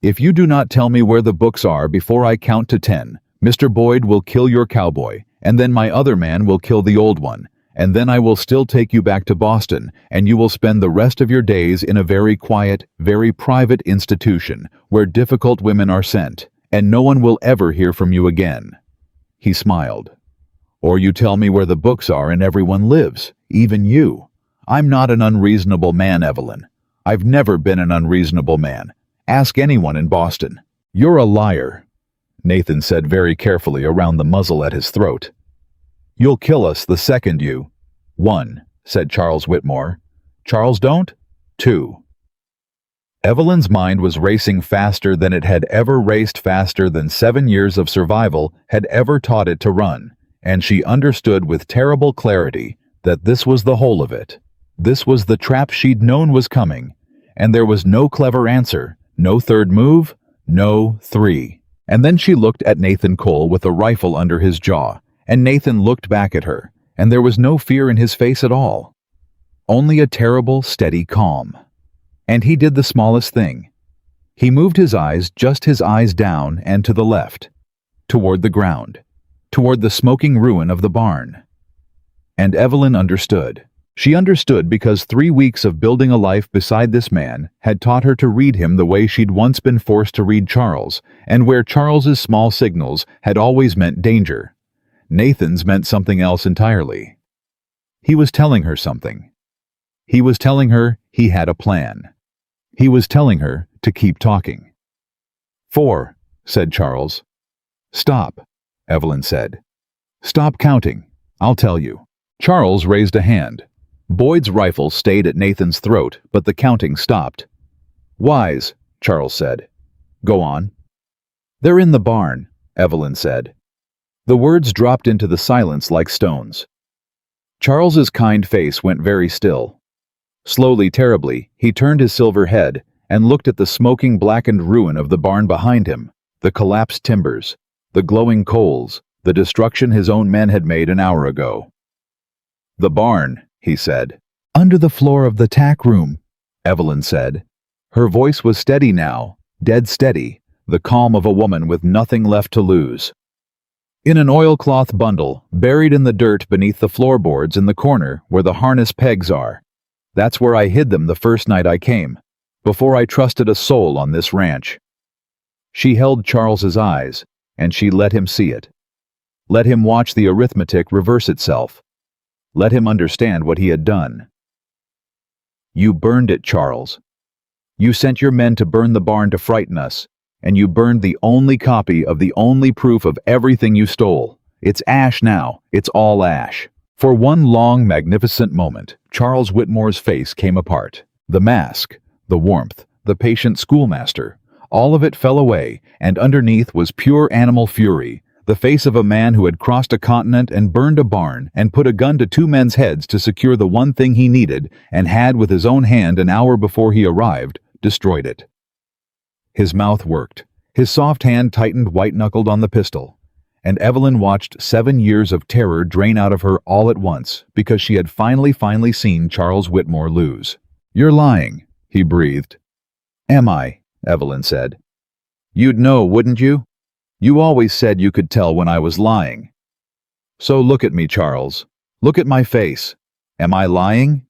If you do not tell me where the books are before I count to 10, Mr. Boyd will kill your cowboy, and then my other man will kill the old one, and then I will still take you back to Boston, and you will spend the rest of your days in a very quiet, very private institution where difficult women are sent, and no one will ever hear from you again." He smiled. "Or you tell me where the books are and everyone lives, even you. I'm not an unreasonable man, Evelyn. I've never been an unreasonable man. Ask anyone in Boston." "You're a liar," Nathan said very carefully around the muzzle at his throat. "You'll kill us the second you—" "1," said Charles Whitmore. "Charles, don't?" "2." Evelyn's mind was racing faster than it had ever raced, faster than 7 years of survival had ever taught it to run, and she understood with terrible clarity that this was the whole of it. This was the trap she'd known was coming, and there was no clever answer, no third move, no 3. And then she looked at Nathan Cole with a rifle under his jaw, and Nathan looked back at her, and there was no fear in his face at all. Only a terrible, steady calm. And he did the smallest thing. He moved his eyes, just his eyes, down and to the left, toward the ground, toward the smoking ruin of the barn. And Evelyn understood. She understood because 3 weeks of building a life beside this man had taught her to read him the way she'd once been forced to read Charles, and where Charles's small signals had always meant danger. Nathan's meant something else entirely. He was telling her something. He was telling her he had a plan. He was telling her to keep talking. 4, said Charles. Stop, Evelyn said. Stop counting. I'll tell you. Charles raised a hand. Boyd's rifle stayed at Nathan's throat, but the counting stopped. Wise, Charles said. Go on. They're in the barn, Evelyn said. The words dropped into the silence like stones. Charles's kind face went very still. Slowly, terribly, he turned his silver head and looked at the smoking, blackened ruin of the barn behind him, the collapsed timbers, the glowing coals, the destruction his own men had made an hour ago. The barn, he said. Under the floor of the tack room, Evelyn said. Her voice was steady now, dead steady, the calm of a woman with nothing left to lose. In an oilcloth bundle, buried in the dirt beneath the floorboards in the corner where the harness pegs are. That's where I hid them the first night I came, before I trusted a soul on this ranch. She held Charles's eyes, and she let him see it. Let him watch the arithmetic reverse itself. Let him understand what he had done. You burned it, Charles. You sent your men to burn the barn to frighten us, and you burned the only copy of the only proof of everything you stole. It's ash now. It's all ash." For one long, magnificent moment, Charles Whitmore's face came apart. The mask, the warmth, the patient schoolmaster, all of it fell away, and underneath was pure animal fury, the face of a man who had crossed a continent and burned a barn and put a gun to two men's heads to secure the one thing he needed and had, with his own hand an hour before he arrived, destroyed it. His mouth worked. His soft hand tightened white-knuckled on the pistol, and Evelyn watched 7 years of terror drain out of her all at once because she had finally seen Charles Whitmore lose. "You're lying," he breathed. "Am I?" Evelyn said. "You'd know, wouldn't you? You always said you could tell when I was lying. So look at me, Charles. Look at my face. Am I lying?"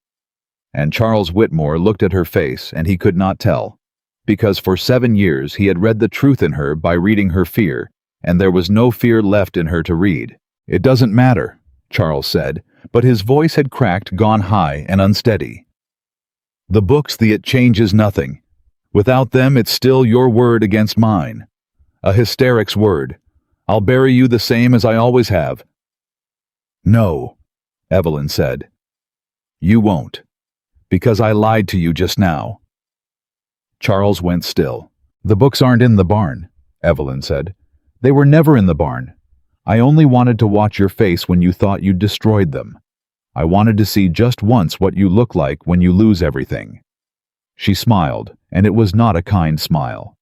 And Charles Whitmore looked at her face, and he could not tell, because for 7 years he had read the truth in her by reading her fear, and there was no fear left in her to read. "It doesn't matter," Charles said, but his voice had cracked, gone high and unsteady. "The books, it changes nothing. Without them, it's still your word against mine. A hysteric's word. I'll bury you the same as I always have." "No," Evelyn said. "You won't, because I lied to you just now." Charles went still. "The books aren't in the barn," Evelyn said. "They were never in the barn. I only wanted to watch your face when you thought you'd destroyed them. I wanted to see just once what you look like when you lose everything." She smiled, and it was not a kind smile.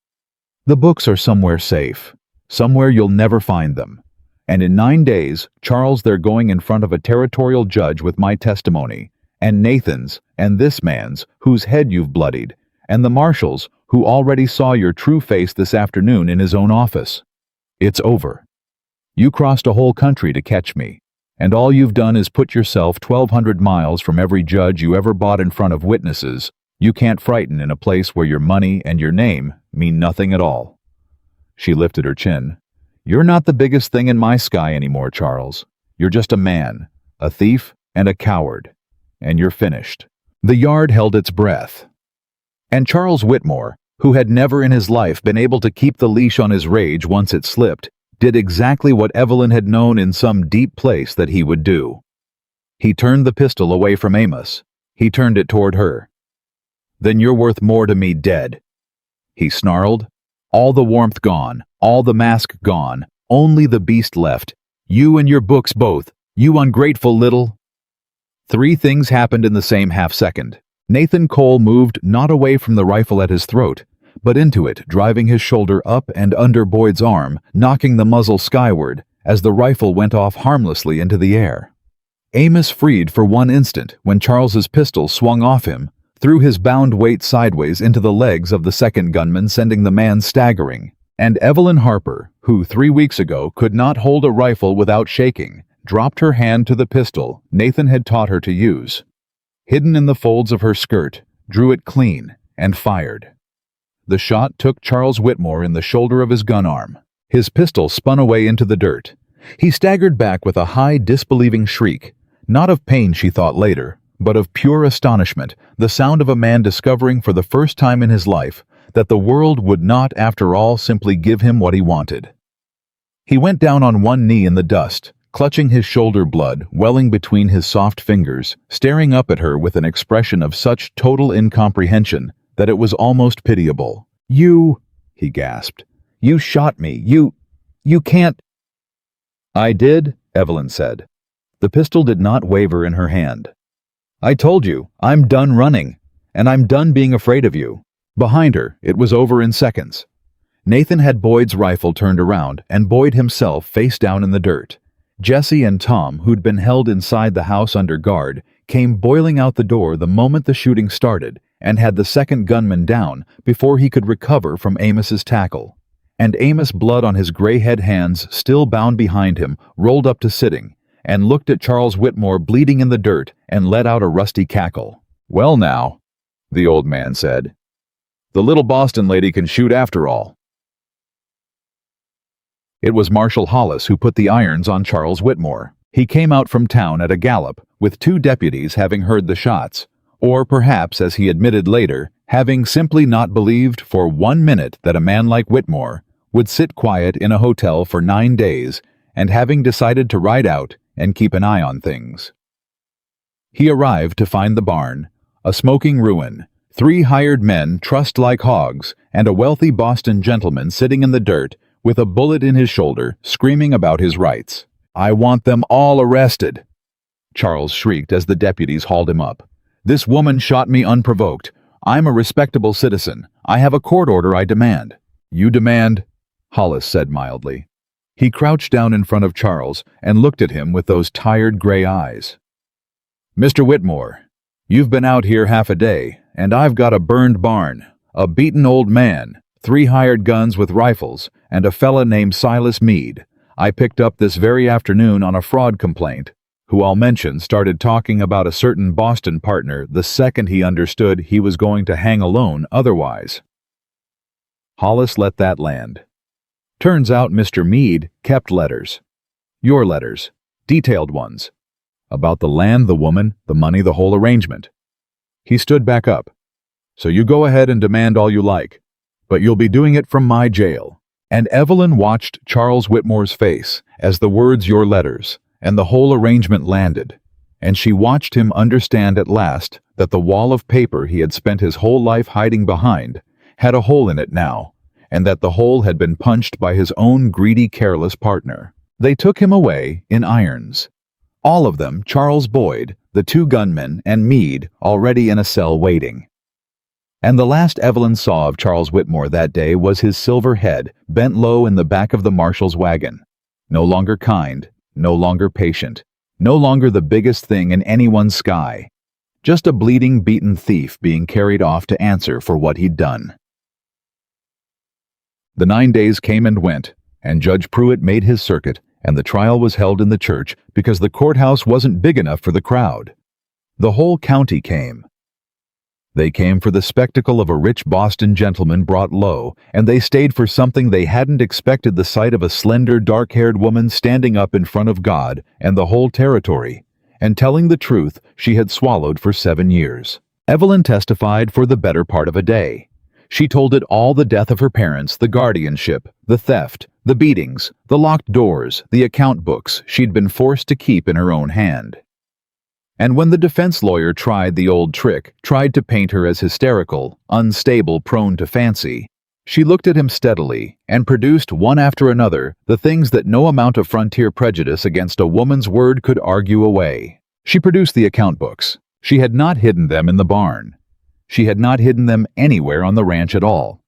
"The books are somewhere safe, somewhere you'll never find them. And in 9 days, Charles, they're going in front of a territorial judge with my testimony, and Nathan's, and this man's, whose head you've bloodied, and the marshal's, who already saw your true face this afternoon in his own office. It's over. You crossed a whole country to catch me, and all you've done is put yourself 1,200 miles from every judge you ever bought in front of witnesses you can't frighten in a place where your money and your name mean nothing at all." She lifted her chin. "You're not the biggest thing in my sky anymore, Charles. You're just a man, a thief, and a coward. And you're finished." The yard held its breath. And Charles Whitmore, who had never in his life been able to keep the leash on his rage once it slipped, did exactly what Evelyn had known in some deep place that he would do. He turned the pistol away from Amos. He turned it toward her. "Then you're worth more to me dead," he snarled. "All the warmth gone, all the mask gone, only the beast left. You and your books both, you ungrateful little—" 3 things happened in the same half-second. Nathan Cole moved not away from the rifle at his throat, but into it, driving his shoulder up and under Boyd's arm, knocking the muzzle skyward as the rifle went off harmlessly into the air. Amos freed for one instant when Charles's pistol swung off him, threw his bound weight sideways into the legs of the second gunman, sending the man staggering. And Evelyn Harper, who 3 weeks ago could not hold a rifle without shaking, dropped her hand to the pistol Nathan had taught her to use. Hidden in the folds of her skirt, drew it clean, and fired. The shot took Charles Whitmore in the shoulder of his gun arm. His pistol spun away into the dirt. He staggered back with a high, disbelieving shriek, not of pain, she thought later, but of pure astonishment, the sound of a man discovering for the first time in his life that the world would not, after all, simply give him what he wanted. He went down on one knee in the dust, clutching his shoulder blood welling between his soft fingers, staring up at her with an expression of such total incomprehension that it was almost pitiable. "You," he gasped. "You shot me. You can't—" "I did," Evelyn said. The pistol did not waver in her hand. "I told you, I'm done running, and I'm done being afraid of you." Behind her, it was over in seconds. Nathan had Boyd's rifle turned around, and Boyd himself face down in the dirt. Jesse and Tom, who'd been held inside the house under guard, came boiling out the door the moment the shooting started, and had the second gunman down before he could recover from Amos's tackle. And Amos, blood on his gray-head hands still bound behind him, rolled up to sitting, and looked at Charles Whitmore bleeding in the dirt and let out a rusty cackle. "Well now," the old man said, "the little Boston lady can shoot after all." It was Marshal Hollis who put the irons on Charles Whitmore. He came out from town at a gallop, with 2 deputies having heard the shots, or perhaps, as he admitted later, having simply not believed for 1 minute that a man like Whitmore would sit quiet in a hotel for 9 days, and having decided to ride out and keep an eye on things. He arrived to find the barn, a smoking ruin, 3 hired men trussed like hogs, and a wealthy Boston gentleman sitting in the dirt with a bullet in his shoulder, screaming about his rights. "I want them all arrested," Charles shrieked as the deputies hauled him up. "This woman shot me unprovoked. I'm a respectable citizen. I have a court order I demand." "You demand?" Hollis said mildly. He crouched down in front of Charles and looked at him with those tired gray eyes. "Mr. Whitmore, you've been out here half a day, and I've got a burned barn, a beaten old man, 3 hired guns with rifles, and a fella named Silas Meade I picked up this very afternoon on a fraud complaint, who I'll mention started talking about a certain Boston partner the second he understood he was going to hang alone otherwise." Hollis let that land. "Turns out Mr. Meade kept letters. Your letters. Detailed ones. About the land, the woman, the money, the whole arrangement." He stood back up. "So you go ahead and demand all you like, but you'll be doing it from my jail." And Evelyn watched Charles Whitmore's face as the words "your letters" and the whole arrangement landed, and she watched him understand at last that the wall of paper he had spent his whole life hiding behind had a hole in it now, and that the hole had been punched by his own greedy, careless partner. They took him away in irons. All of them, Charles Boyd, the 2 gunmen, and Meade, already in a cell waiting. And the last Evelyn saw of Charles Whitmore that day was his silver head bent low in the back of the marshal's wagon. No longer kind, no longer patient, no longer the biggest thing in anyone's sky. Just a bleeding, beaten thief being carried off to answer for what he'd done. The 9 days came and went, and Judge Pruitt made his circuit, and the trial was held in the church because the courthouse wasn't big enough for the crowd. The whole county came. They came for the spectacle of a rich Boston gentleman brought low, and they stayed for something they hadn't expected: the sight of a slender, dark-haired woman standing up in front of God and the whole territory, and telling the truth she had swallowed for 7 years. Evelyn testified for the better part of a day. She told it all: the death of her parents, the guardianship, the theft, the beatings, the locked doors, the account books she'd been forced to keep in her own hand. And when the defense lawyer tried the old trick, tried to paint her as hysterical, unstable, prone to fancy, she looked at him steadily and produced one after another the things that no amount of frontier prejudice against a woman's word could argue away. She produced the account books. She had not hidden them in the barn. She had not hidden them anywhere on the ranch at all.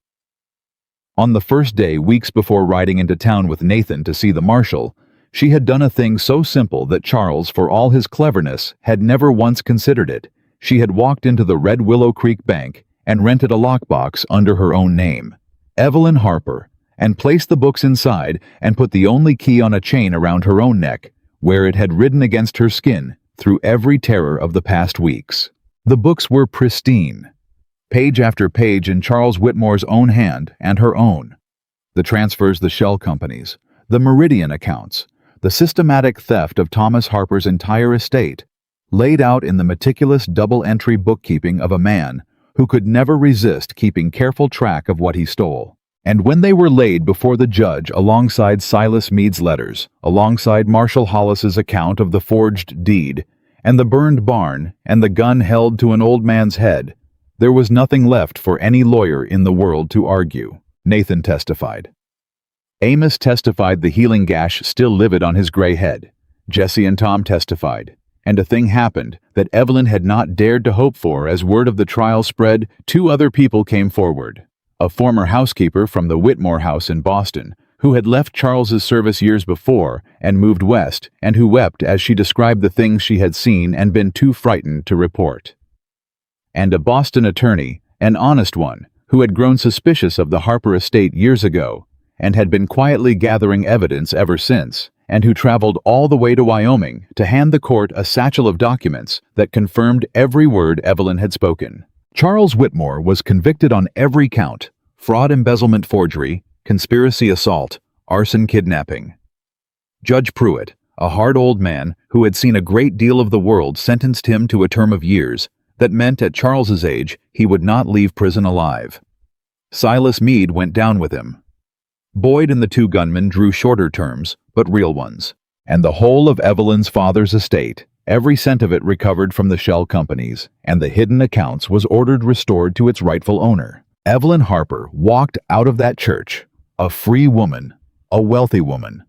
On the first day, weeks before riding into town with Nathan to see the marshal, she had done a thing so simple that Charles, for all his cleverness, had never once considered it. She had walked into the Red Willow Creek Bank and rented a lockbox under her own name, Evelyn Harper, and placed the books inside and put the only key on a chain around her own neck, where it had ridden against her skin through every terror of the past weeks. The books were pristine, page after page in Charles Whitmore's own hand and her own. The transfers, the shell companies, the Meridian accounts, the systematic theft of Thomas Harper's entire estate, laid out in the meticulous double-entry bookkeeping of a man who could never resist keeping careful track of what he stole. And when they were laid before the judge alongside Silas Meade's letters, alongside Marshal Hollis's account of the forged deed, and the burned barn, and the gun held to an old man's head, there was nothing left for any lawyer in the world to argue. Nathan testified. Amos testified, the healing gash still livid on his gray head. Jesse and Tom testified. And a thing happened that Evelyn had not dared to hope for. As word of the trial spread, 2 other people came forward. A former housekeeper from the Whitmore house in Boston, who had left Charles's service years before and moved west, and who wept as she described the things she had seen and been too frightened to report. And a Boston attorney, an honest one, who had grown suspicious of the Harper estate years ago, and had been quietly gathering evidence ever since, and who traveled all the way to Wyoming to hand the court a satchel of documents that confirmed every word Evelyn had spoken. Charles Whitmore was convicted on every count: fraud, embezzlement, forgery, conspiracy, assault, arson, kidnapping. Judge Pruitt, a hard old man who had seen a great deal of the world, sentenced him to a term of years, that meant at Charles's age he would not leave prison alive. Silas Meade went down with him. Boyd and the two gunmen drew shorter terms, but real ones. And the whole of Evelyn's father's estate, every cent of it recovered from the shell companies, and the hidden accounts was ordered restored to its rightful owner. Evelyn Harper walked out of that church, a free woman, a wealthy woman,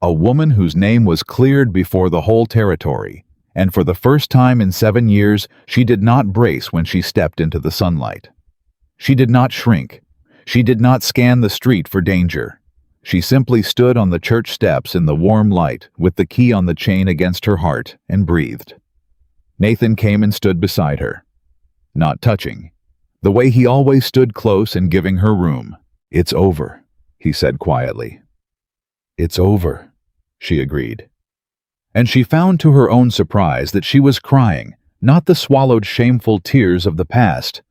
a woman whose name was cleared before the whole territory, and for the first time in 7 years she did not brace when she stepped into the sunlight. She did not shrink. She did not scan the street for danger. She simply stood on the church steps in the warm light with the key on the chain against her heart and breathed. Nathan came and stood beside her, not touching, the way he always stood close and giving her room. "It's over," he said quietly. "It's over," she agreed. And she found to her own surprise that she was crying, not the swallowed shameful tears of the past,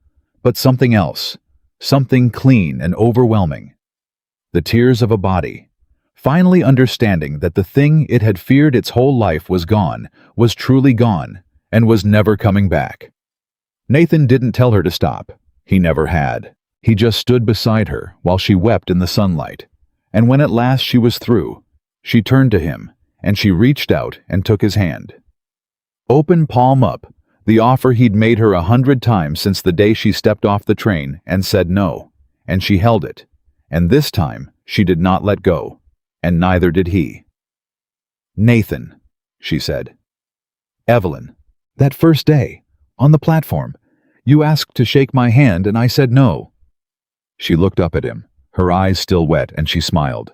but something else, something clean and overwhelming. The tears of a body, finally understanding that the thing it had feared its whole life was gone, was truly gone, and was never coming back. Nathan didn't tell her to stop. He never had. He just stood beside her while she wept in the sunlight. And when at last she was through, she turned to him, and she reached out and took his hand. Open palm up, the offer he'd made her 100 times since the day she stepped off the train and said no, and she held it, and this time she did not let go, and neither did he. "Nathan," she said. "Evelyn, that first day, on the platform, you asked to shake my hand and I said no." She looked up at him, her eyes still wet, and she smiled.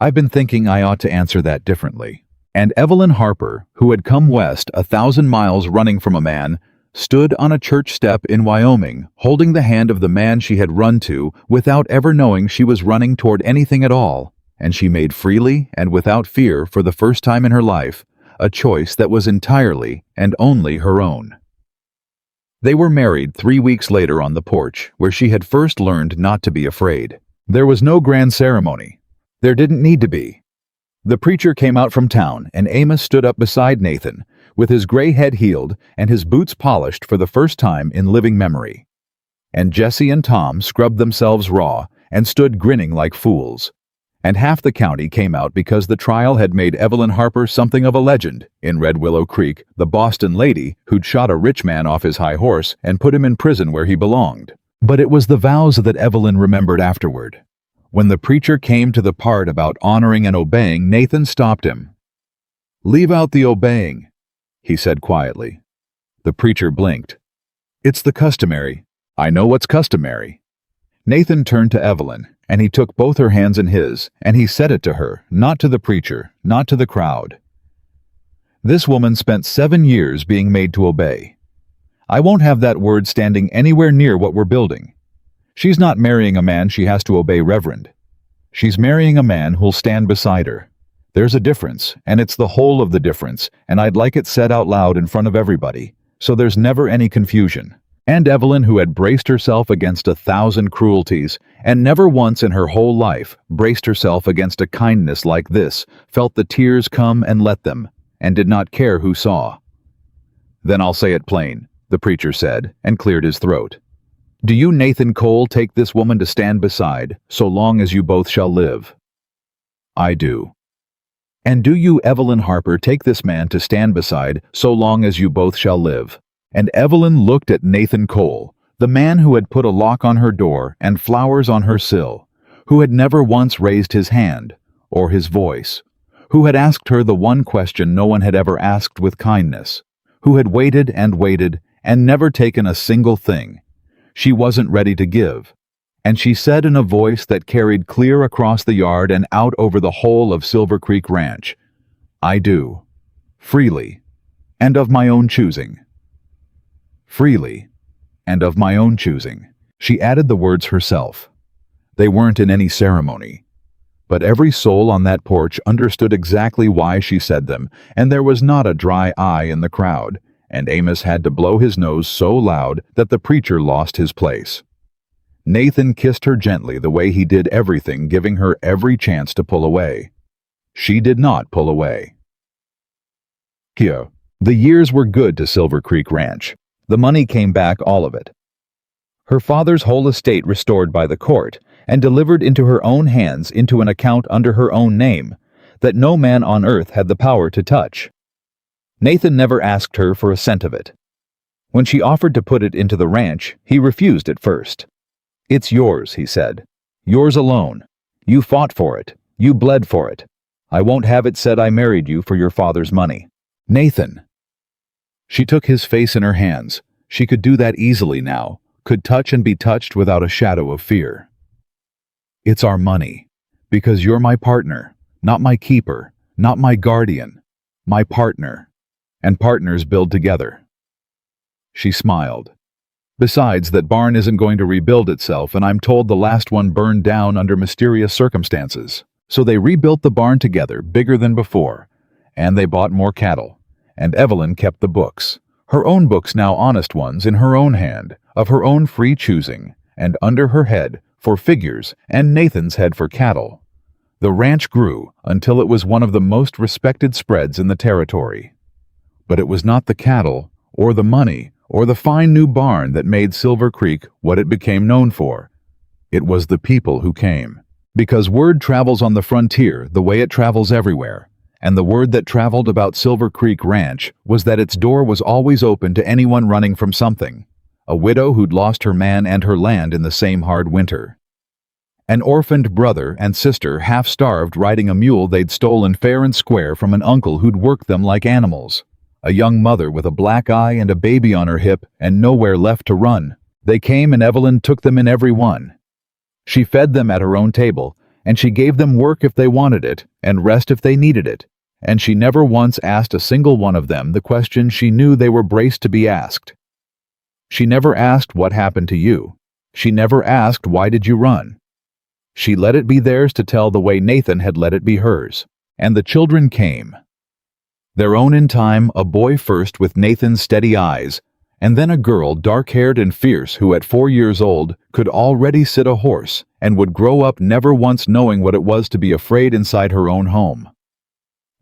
"I've been thinking I ought to answer that differently." And Evelyn Harper, who had come west 1,000 miles running from a man, stood on a church step in Wyoming, holding the hand of the man she had run to without ever knowing she was running toward anything at all, and she made freely and without fear for the first time in her life a choice that was entirely and only her own. They were married 3 weeks later on the porch, where she had first learned not to be afraid. There was no grand ceremony. There didn't need to be. The preacher came out from town, and Amos stood up beside Nathan, with his gray head healed and his boots polished for the first time in living memory. And Jesse and Tom scrubbed themselves raw and stood grinning like fools. And half the county came out because the trial had made Evelyn Harper something of a legend in Red Willow Creek, the Boston lady who'd shot a rich man off his high horse and put him in prison where he belonged. But it was the vows that Evelyn remembered afterward. When the preacher came to the part about honoring and obeying, Nathan stopped him. "Leave out the obeying," he said quietly. The preacher blinked. "It's the customary." "I know what's customary." Nathan turned to Evelyn, and he took both her hands in his, and he said it to her, not to the preacher, not to the crowd. "This woman spent 7 years being made to obey. I won't have that word standing anywhere near what we're building. She's not marrying a man she has to obey, Reverend. She's marrying a man who'll stand beside her. There's a difference, and it's the whole of the difference, and I'd like it said out loud in front of everybody, so there's never any confusion." And Evelyn, who had braced herself against 1,000 cruelties, and never once in her whole life braced herself against a kindness like this, felt the tears come and let them, and did not care who saw. "Then I'll say it plain," the preacher said, and cleared his throat. "Do you, Nathan Cole, take this woman to stand beside, so long as you both shall live?" "I do." "And do you, Evelyn Harper, take this man to stand beside, so long as you both shall live?" And Evelyn looked at Nathan Cole, the man who had put a lock on her door and flowers on her sill, who had never once raised his hand, or his voice, who had asked her the one question no one had ever asked with kindness, who had waited and never taken a single thing she wasn't ready to give. And she said in a voice that carried clear across the yard and out over the whole of Silver Creek Ranch, "I do, freely, and of my own choosing." Freely, and of my own choosing. She added the words herself. They weren't in any ceremony. But every soul on that porch understood exactly why she said them, and there was not a dry eye in the crowd, and Amos had to blow his nose so loud that the preacher lost his place. Nathan kissed her gently the way he did everything, giving her every chance to pull away. She did not pull away. Here, the years were good to Silver Creek Ranch. The money came back, all of it. Her father's whole estate restored by the court and delivered into her own hands into an account under her own name that no man on earth had the power to touch. Nathan never asked her for a cent of it. When she offered to put it into the ranch, he refused at first. "It's yours," he said. "Yours alone. You fought for it. You bled for it. I won't have it said I married you for your father's money." "Nathan!" She took his face in her hands. She could do that easily now, could touch and be touched without a shadow of fear. "It's our money. Because you're my partner, not my keeper, not my guardian, my partner. And partners build together." She smiled. "Besides, that barn isn't going to rebuild itself, and I'm told the last one burned down under mysterious circumstances. So they rebuilt the barn together, bigger than before, and they bought more cattle. And Evelyn kept the books, her own books now, honest ones, in her own hand, of her own free choosing, and under her head for figures and Nathan's head for cattle. The ranch grew until it was one of the most respected spreads in the territory. But it was not the cattle, or the money, or the fine new barn that made Silver Creek what it became known for. It was the people who came. Because word travels on the frontier the way it travels everywhere, and the word that traveled about Silver Creek Ranch was that its door was always open to anyone running from something. A widow who'd lost her man and her land in the same hard winter. An orphaned brother and sister half-starved riding a mule they'd stolen fair and square from an uncle who'd worked them like animals. A young mother with a black eye and a baby on her hip and nowhere left to run. They came and Evelyn took them in every one. She fed them at her own table, and she gave them work if they wanted it, and rest if they needed it, and she never once asked a single one of them the question she knew they were braced to be asked. She never asked what happened to you. She never asked why did you run. She let it be theirs to tell the way Nathan had let it be hers. And the children came. Their own in time, a boy first with Nathan's steady eyes, and then a girl dark-haired and fierce who at 4 years old could already sit a horse and would grow up never once knowing what it was to be afraid inside her own home.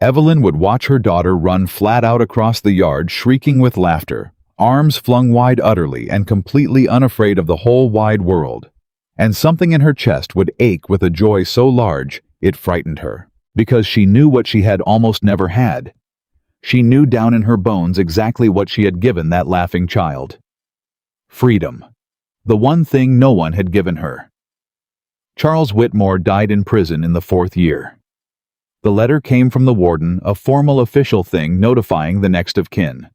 Evelyn would watch her daughter run flat out across the yard shrieking with laughter, arms flung wide utterly and completely unafraid of the whole wide world. And something in her chest would ache with a joy so large it frightened her, because she knew what she had almost never had. She knew down in her bones exactly what she had given that laughing child. Freedom. The one thing no one had given her. Charles Whitmore died in prison in the 4th year. The letter came from the warden, a formal official thing notifying the next of kin.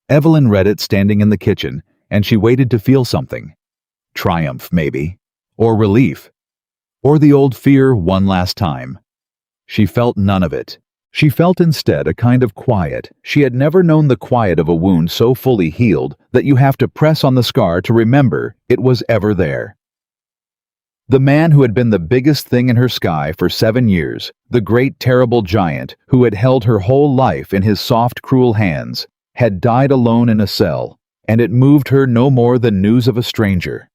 Evelyn read it standing in the kitchen, and she waited to feel something. Triumph, maybe. Or relief. Or the old fear one last time. She felt none of it. She felt instead a kind of quiet. She had never known the quiet of a wound so fully healed that you have to press on the scar to remember it was ever there. The man who had been the biggest thing in her sky for 7 years, the great terrible giant who had held her whole life in his soft cruel hands, had died alone in a cell, and it moved her no more than news of a stranger.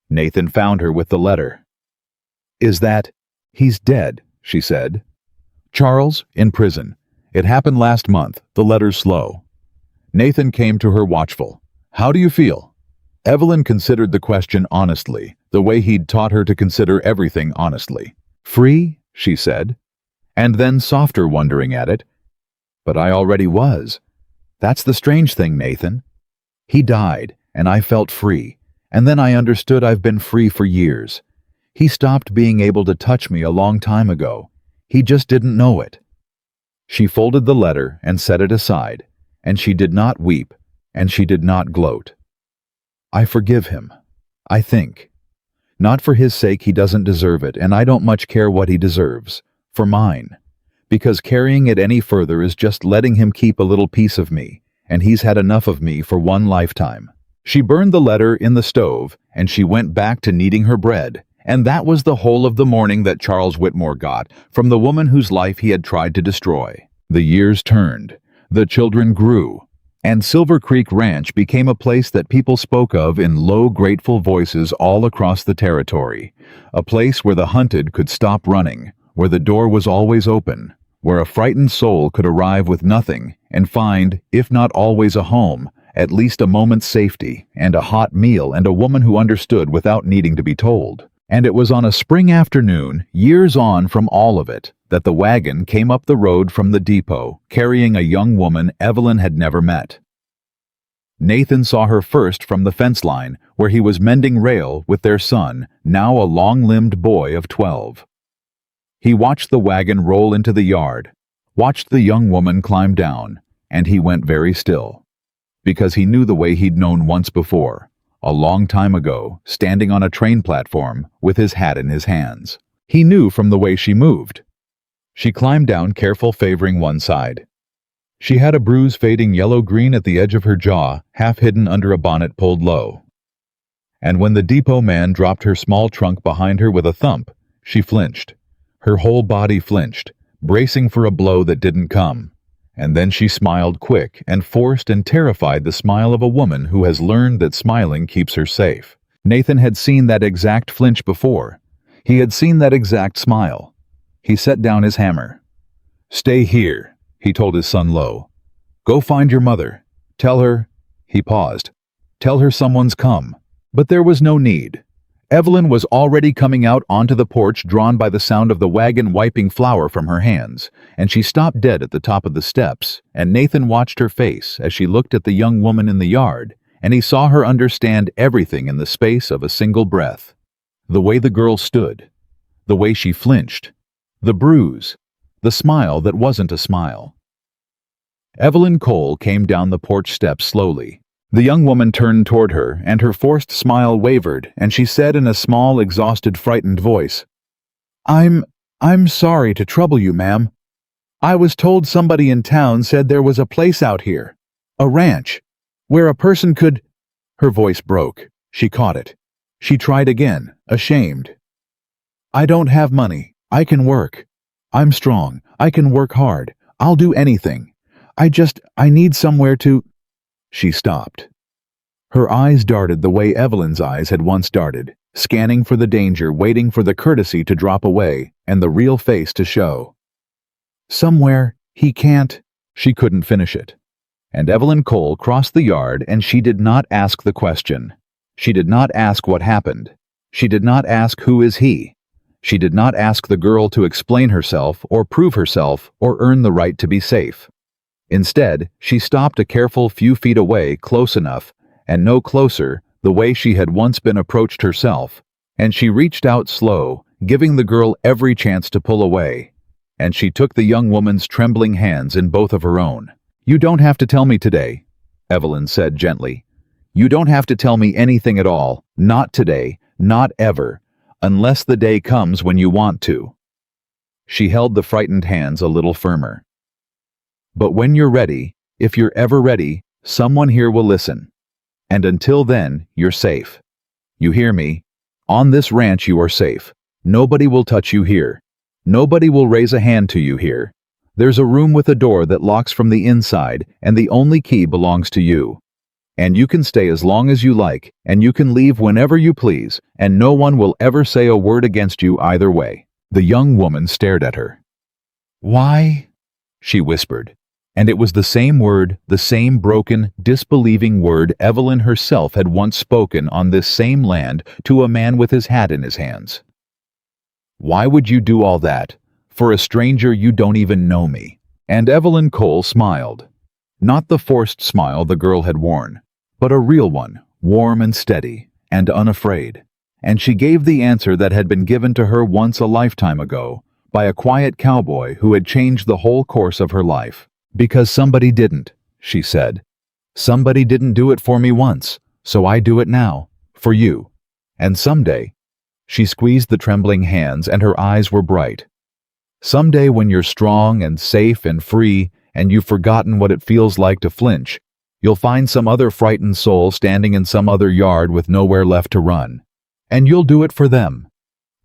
Nathan found her with the letter. "Is that—" "He's dead," she said. "Charles, in prison. It happened last month. The letter's slow." Nathan came to her watchful. "How do you feel?" Evelyn considered the question honestly, the way he'd taught her to consider everything honestly. "Free?" she said. And then softer, wondering at it. "But I already was. That's the strange thing, Nathan. He died, and I felt free, and then I understood I've been free for years. He stopped being able to touch me a long time ago. He just didn't know it." She folded the letter and set it aside, and she did not weep, and she did not gloat. "I forgive him, I think. Not for his sake, he doesn't deserve it, and I don't much care what he deserves. For mine. Because carrying it any further is just letting him keep a little piece of me, and he's had enough of me for one lifetime." She burned the letter in the stove, and she went back to kneading her bread. And that was the whole of the morning that Charles Whitmore got from the woman whose life he had tried to destroy. The years turned, the children grew, and Silver Creek Ranch became a place that people spoke of in low, grateful voices all across the territory. A place where the hunted could stop running, where the door was always open, where a frightened soul could arrive with nothing and find, if not always a home, at least a moment's safety, and a hot meal and a woman who understood without needing to be told. And it was on a spring afternoon, years on from all of it, that the wagon came up the road from the depot, carrying a young woman Evelyn had never met. Nathan saw her first from the fence line, where he was mending rail with their son, now a long-limbed boy of 12. He watched the wagon roll into the yard, watched the young woman climb down, and he went very still. Because he knew the way he'd known once before, a long time ago, standing on a train platform with his hat in his hands. He knew from the way she moved. She climbed down, careful, favoring one side. She had a bruise fading yellow-green at the edge of her jaw, half hidden under a bonnet pulled low. And when the depot man dropped her small trunk behind her with a thump, she flinched. Her whole body flinched, bracing for a blow that didn't come. And then she smiled, quick and forced and terrified, the smile of a woman who has learned that smiling keeps her safe. Nathan had seen that exact flinch before. He had seen that exact smile. He set down his hammer. "Stay here," he told his son low. "Go find your mother. Tell her—" He paused. "Tell her someone's come." But there was no need. Evelyn was already coming out onto the porch, drawn by the sound of the wagon wiping flour from her hands, and she stopped dead at the top of the steps, and Nathan watched her face as she looked at the young woman in the yard, and he saw her understand everything in the space of a single breath. The way the girl stood, the way she flinched, the bruise, the smile that wasn't a smile. Evelyn Cole came down the porch steps slowly. The young woman turned toward her, and her forced smile wavered, and she said in a small, exhausted, frightened voice, I'm sorry to trouble you, ma'am. I was told somebody in town said there was a place out here, a ranch, where a person could—" Her voice broke. She caught it. She tried again, ashamed. "I don't have money. I can work. I'm strong. I can work hard. I'll do anything. I need somewhere to—" She stopped. Her eyes darted the way Evelyn's eyes had once darted, scanning for the danger, waiting for the courtesy to drop away and the real face to show. "Somewhere he can't—" She couldn't finish it. And Evelyn Cole crossed the yard, and she did not ask the question. She did not ask what happened. She did not ask who is he. She did not ask the girl to explain herself or prove herself or earn the right to be safe. Instead, she stopped a careful few feet away, close enough, and no closer, the way she had once been approached herself, and she reached out slow, giving the girl every chance to pull away. And she took the young woman's trembling hands in both of her own. "You don't have to tell me today," Evelyn said gently. "You don't have to tell me anything at all, not today, not ever, unless the day comes when you want to." She held the frightened hands a little firmer. "But when you're ready, if you're ever ready, someone here will listen. And until then, you're safe. You hear me? On this ranch you are safe. Nobody will touch you here. Nobody will raise a hand to you here. There's a room with a door that locks from the inside, and the only key belongs to you. And you can stay as long as you like, and you can leave whenever you please, and no one will ever say a word against you either way." The young woman stared at her. "Why?" she whispered. And it was the same word, the same broken, disbelieving word Evelyn herself had once spoken on this same land to a man with his hat in his hands. "Why would you do all that? For a stranger you don't even know me." And Evelyn Cole smiled. Not the forced smile the girl had worn, but a real one, warm and steady, and unafraid. And she gave the answer that had been given to her once a lifetime ago, by a quiet cowboy who had changed the whole course of her life. "Because somebody didn't," she said. "Somebody didn't do it for me once, so I do it now, for you. And someday—" She squeezed the trembling hands, and her eyes were bright. "Someday when you're strong and safe and free, and you've forgotten what it feels like to flinch, you'll find some other frightened soul standing in some other yard with nowhere left to run. And you'll do it for them.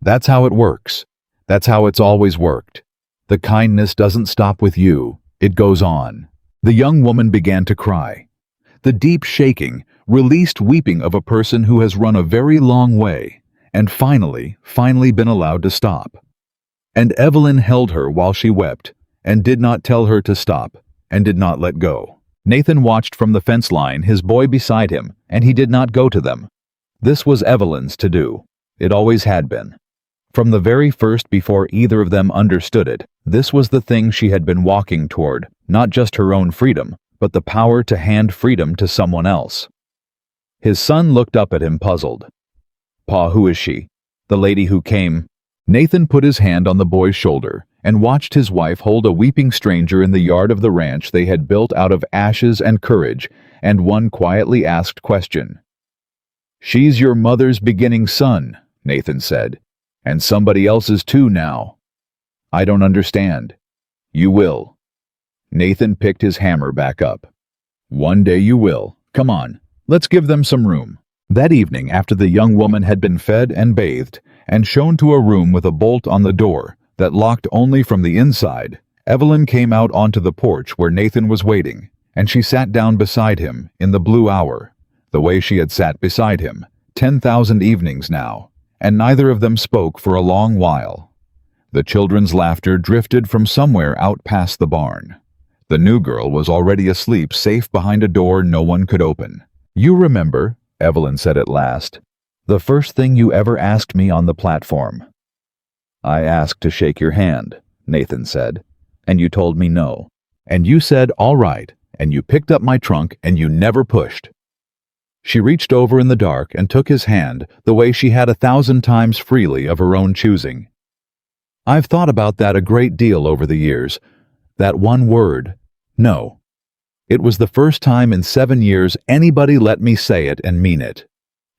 That's how it works. That's how it's always worked. The kindness doesn't stop with you. It goes on." The young woman began to cry. The deep shaking, released weeping of a person who has run a very long way, and finally been allowed to stop. And Evelyn held her while she wept, and did not tell her to stop, and did not let go. Nathan watched from the fence line, his boy beside him, and he did not go to them. This was Evelyn's to do. It always had been. From the very first, before either of them understood it, this was the thing she had been walking toward, not just her own freedom, but the power to hand freedom to someone else. His son looked up at him, puzzled. "Pa, who is she? The lady who came?" Nathan put his hand on the boy's shoulder and watched his wife hold a weeping stranger in the yard of the ranch they had built out of ashes and courage, and one quietly asked question. "She's your mother's beginning son," Nathan said, "and somebody else's too now." "I don't understand." "You will." Nathan picked his hammer back up. "One day you will. Come on, let's give them some room." That evening, after the young woman had been fed and bathed, and shown to a room with a bolt on the door that locked only from the inside, Evelyn came out onto the porch where Nathan was waiting, and she sat down beside him in the blue hour, the way she had sat beside him 10,000 evenings now, and neither of them spoke for a long while. The children's laughter drifted from somewhere out past the barn. The new girl was already asleep, safe behind a door no one could open. "You remember," Evelyn said at last, "the first thing you ever asked me on the platform?" "I asked to shake your hand," Nathan said, "and you told me no. And you said, 'All right,' and you picked up my trunk and you never pushed." She reached over in the dark and took his hand the way she had 1,000 times freely of her own choosing. "I've thought about that a great deal over the years. That one word, no. It was the first time in 7 years anybody let me say it and mean it.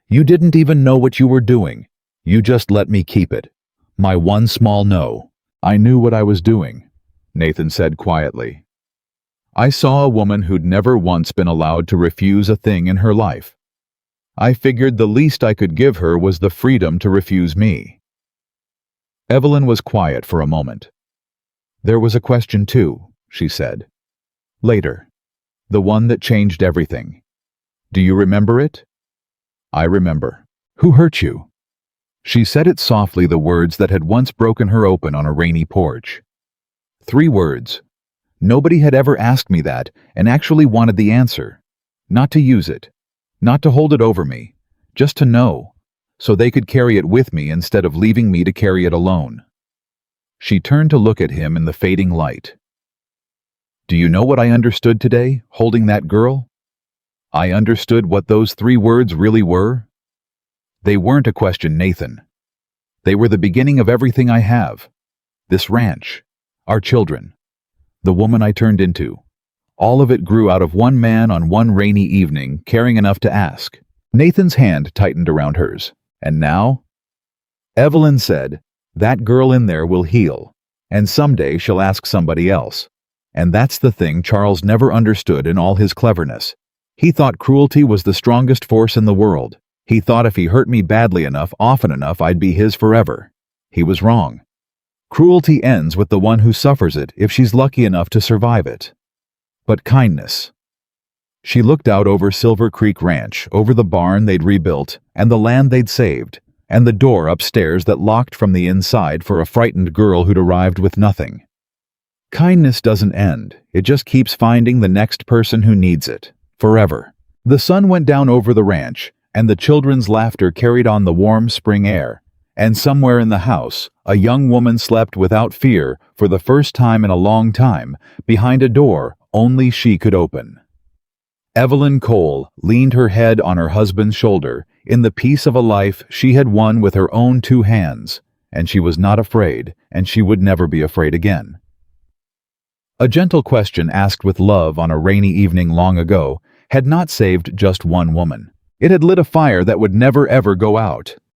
You didn't even know what you were doing. You just let me keep it. My one small no. I knew what I was doing," Nathan said quietly. "I saw a woman who'd never once been allowed to refuse a thing in her life. I figured the least I could give her was the freedom to refuse me." Evelyn was quiet for a moment. "There was a question too," she said. "Later. The one that changed everything. Do you remember it?" "I remember." "Who hurt you?" She said it softly, the words that had once broken her open on a rainy porch. 3 words. Nobody had ever asked me that and actually wanted the answer. Not to use it. Not to hold it over me. Just to know. So they could carry it with me instead of leaving me to carry it alone. She turned to look at him in the fading light. "Do you know what I understood today, holding that girl? I understood what those 3 words really were. They weren't a question, Nathan. They were the beginning of everything I have. This ranch. Our children. The woman I turned into. All of it grew out of one man on one rainy evening, caring enough to ask." Nathan's hand tightened around hers. "And now?" Evelyn said, "That girl in there will heal, and someday she'll ask somebody else. And that's the thing Charles never understood in all his cleverness. He thought cruelty was the strongest force in the world. He thought if he hurt me badly enough, often enough, I'd be his forever. He was wrong. Cruelty ends with the one who suffers it if she's lucky enough to survive it. But kindness." She looked out over Silver Creek Ranch, over the barn they'd rebuilt, and the land they'd saved, and the door upstairs that locked from the inside for a frightened girl who'd arrived with nothing. Kindness doesn't end. It just keeps finding the next person who needs it. Forever. The sun went down over the ranch, and the children's laughter carried on the warm spring air, and somewhere in the house, a young woman slept without fear for the first time in a long time, behind a door only she could open. Evelyn Cole leaned her head on her husband's shoulder in the peace of a life she had won with her own 2 hands, and she was not afraid, and she would never be afraid again. A gentle question asked with love on a rainy evening long ago had not saved just one woman. It had lit a fire that would never ever go out.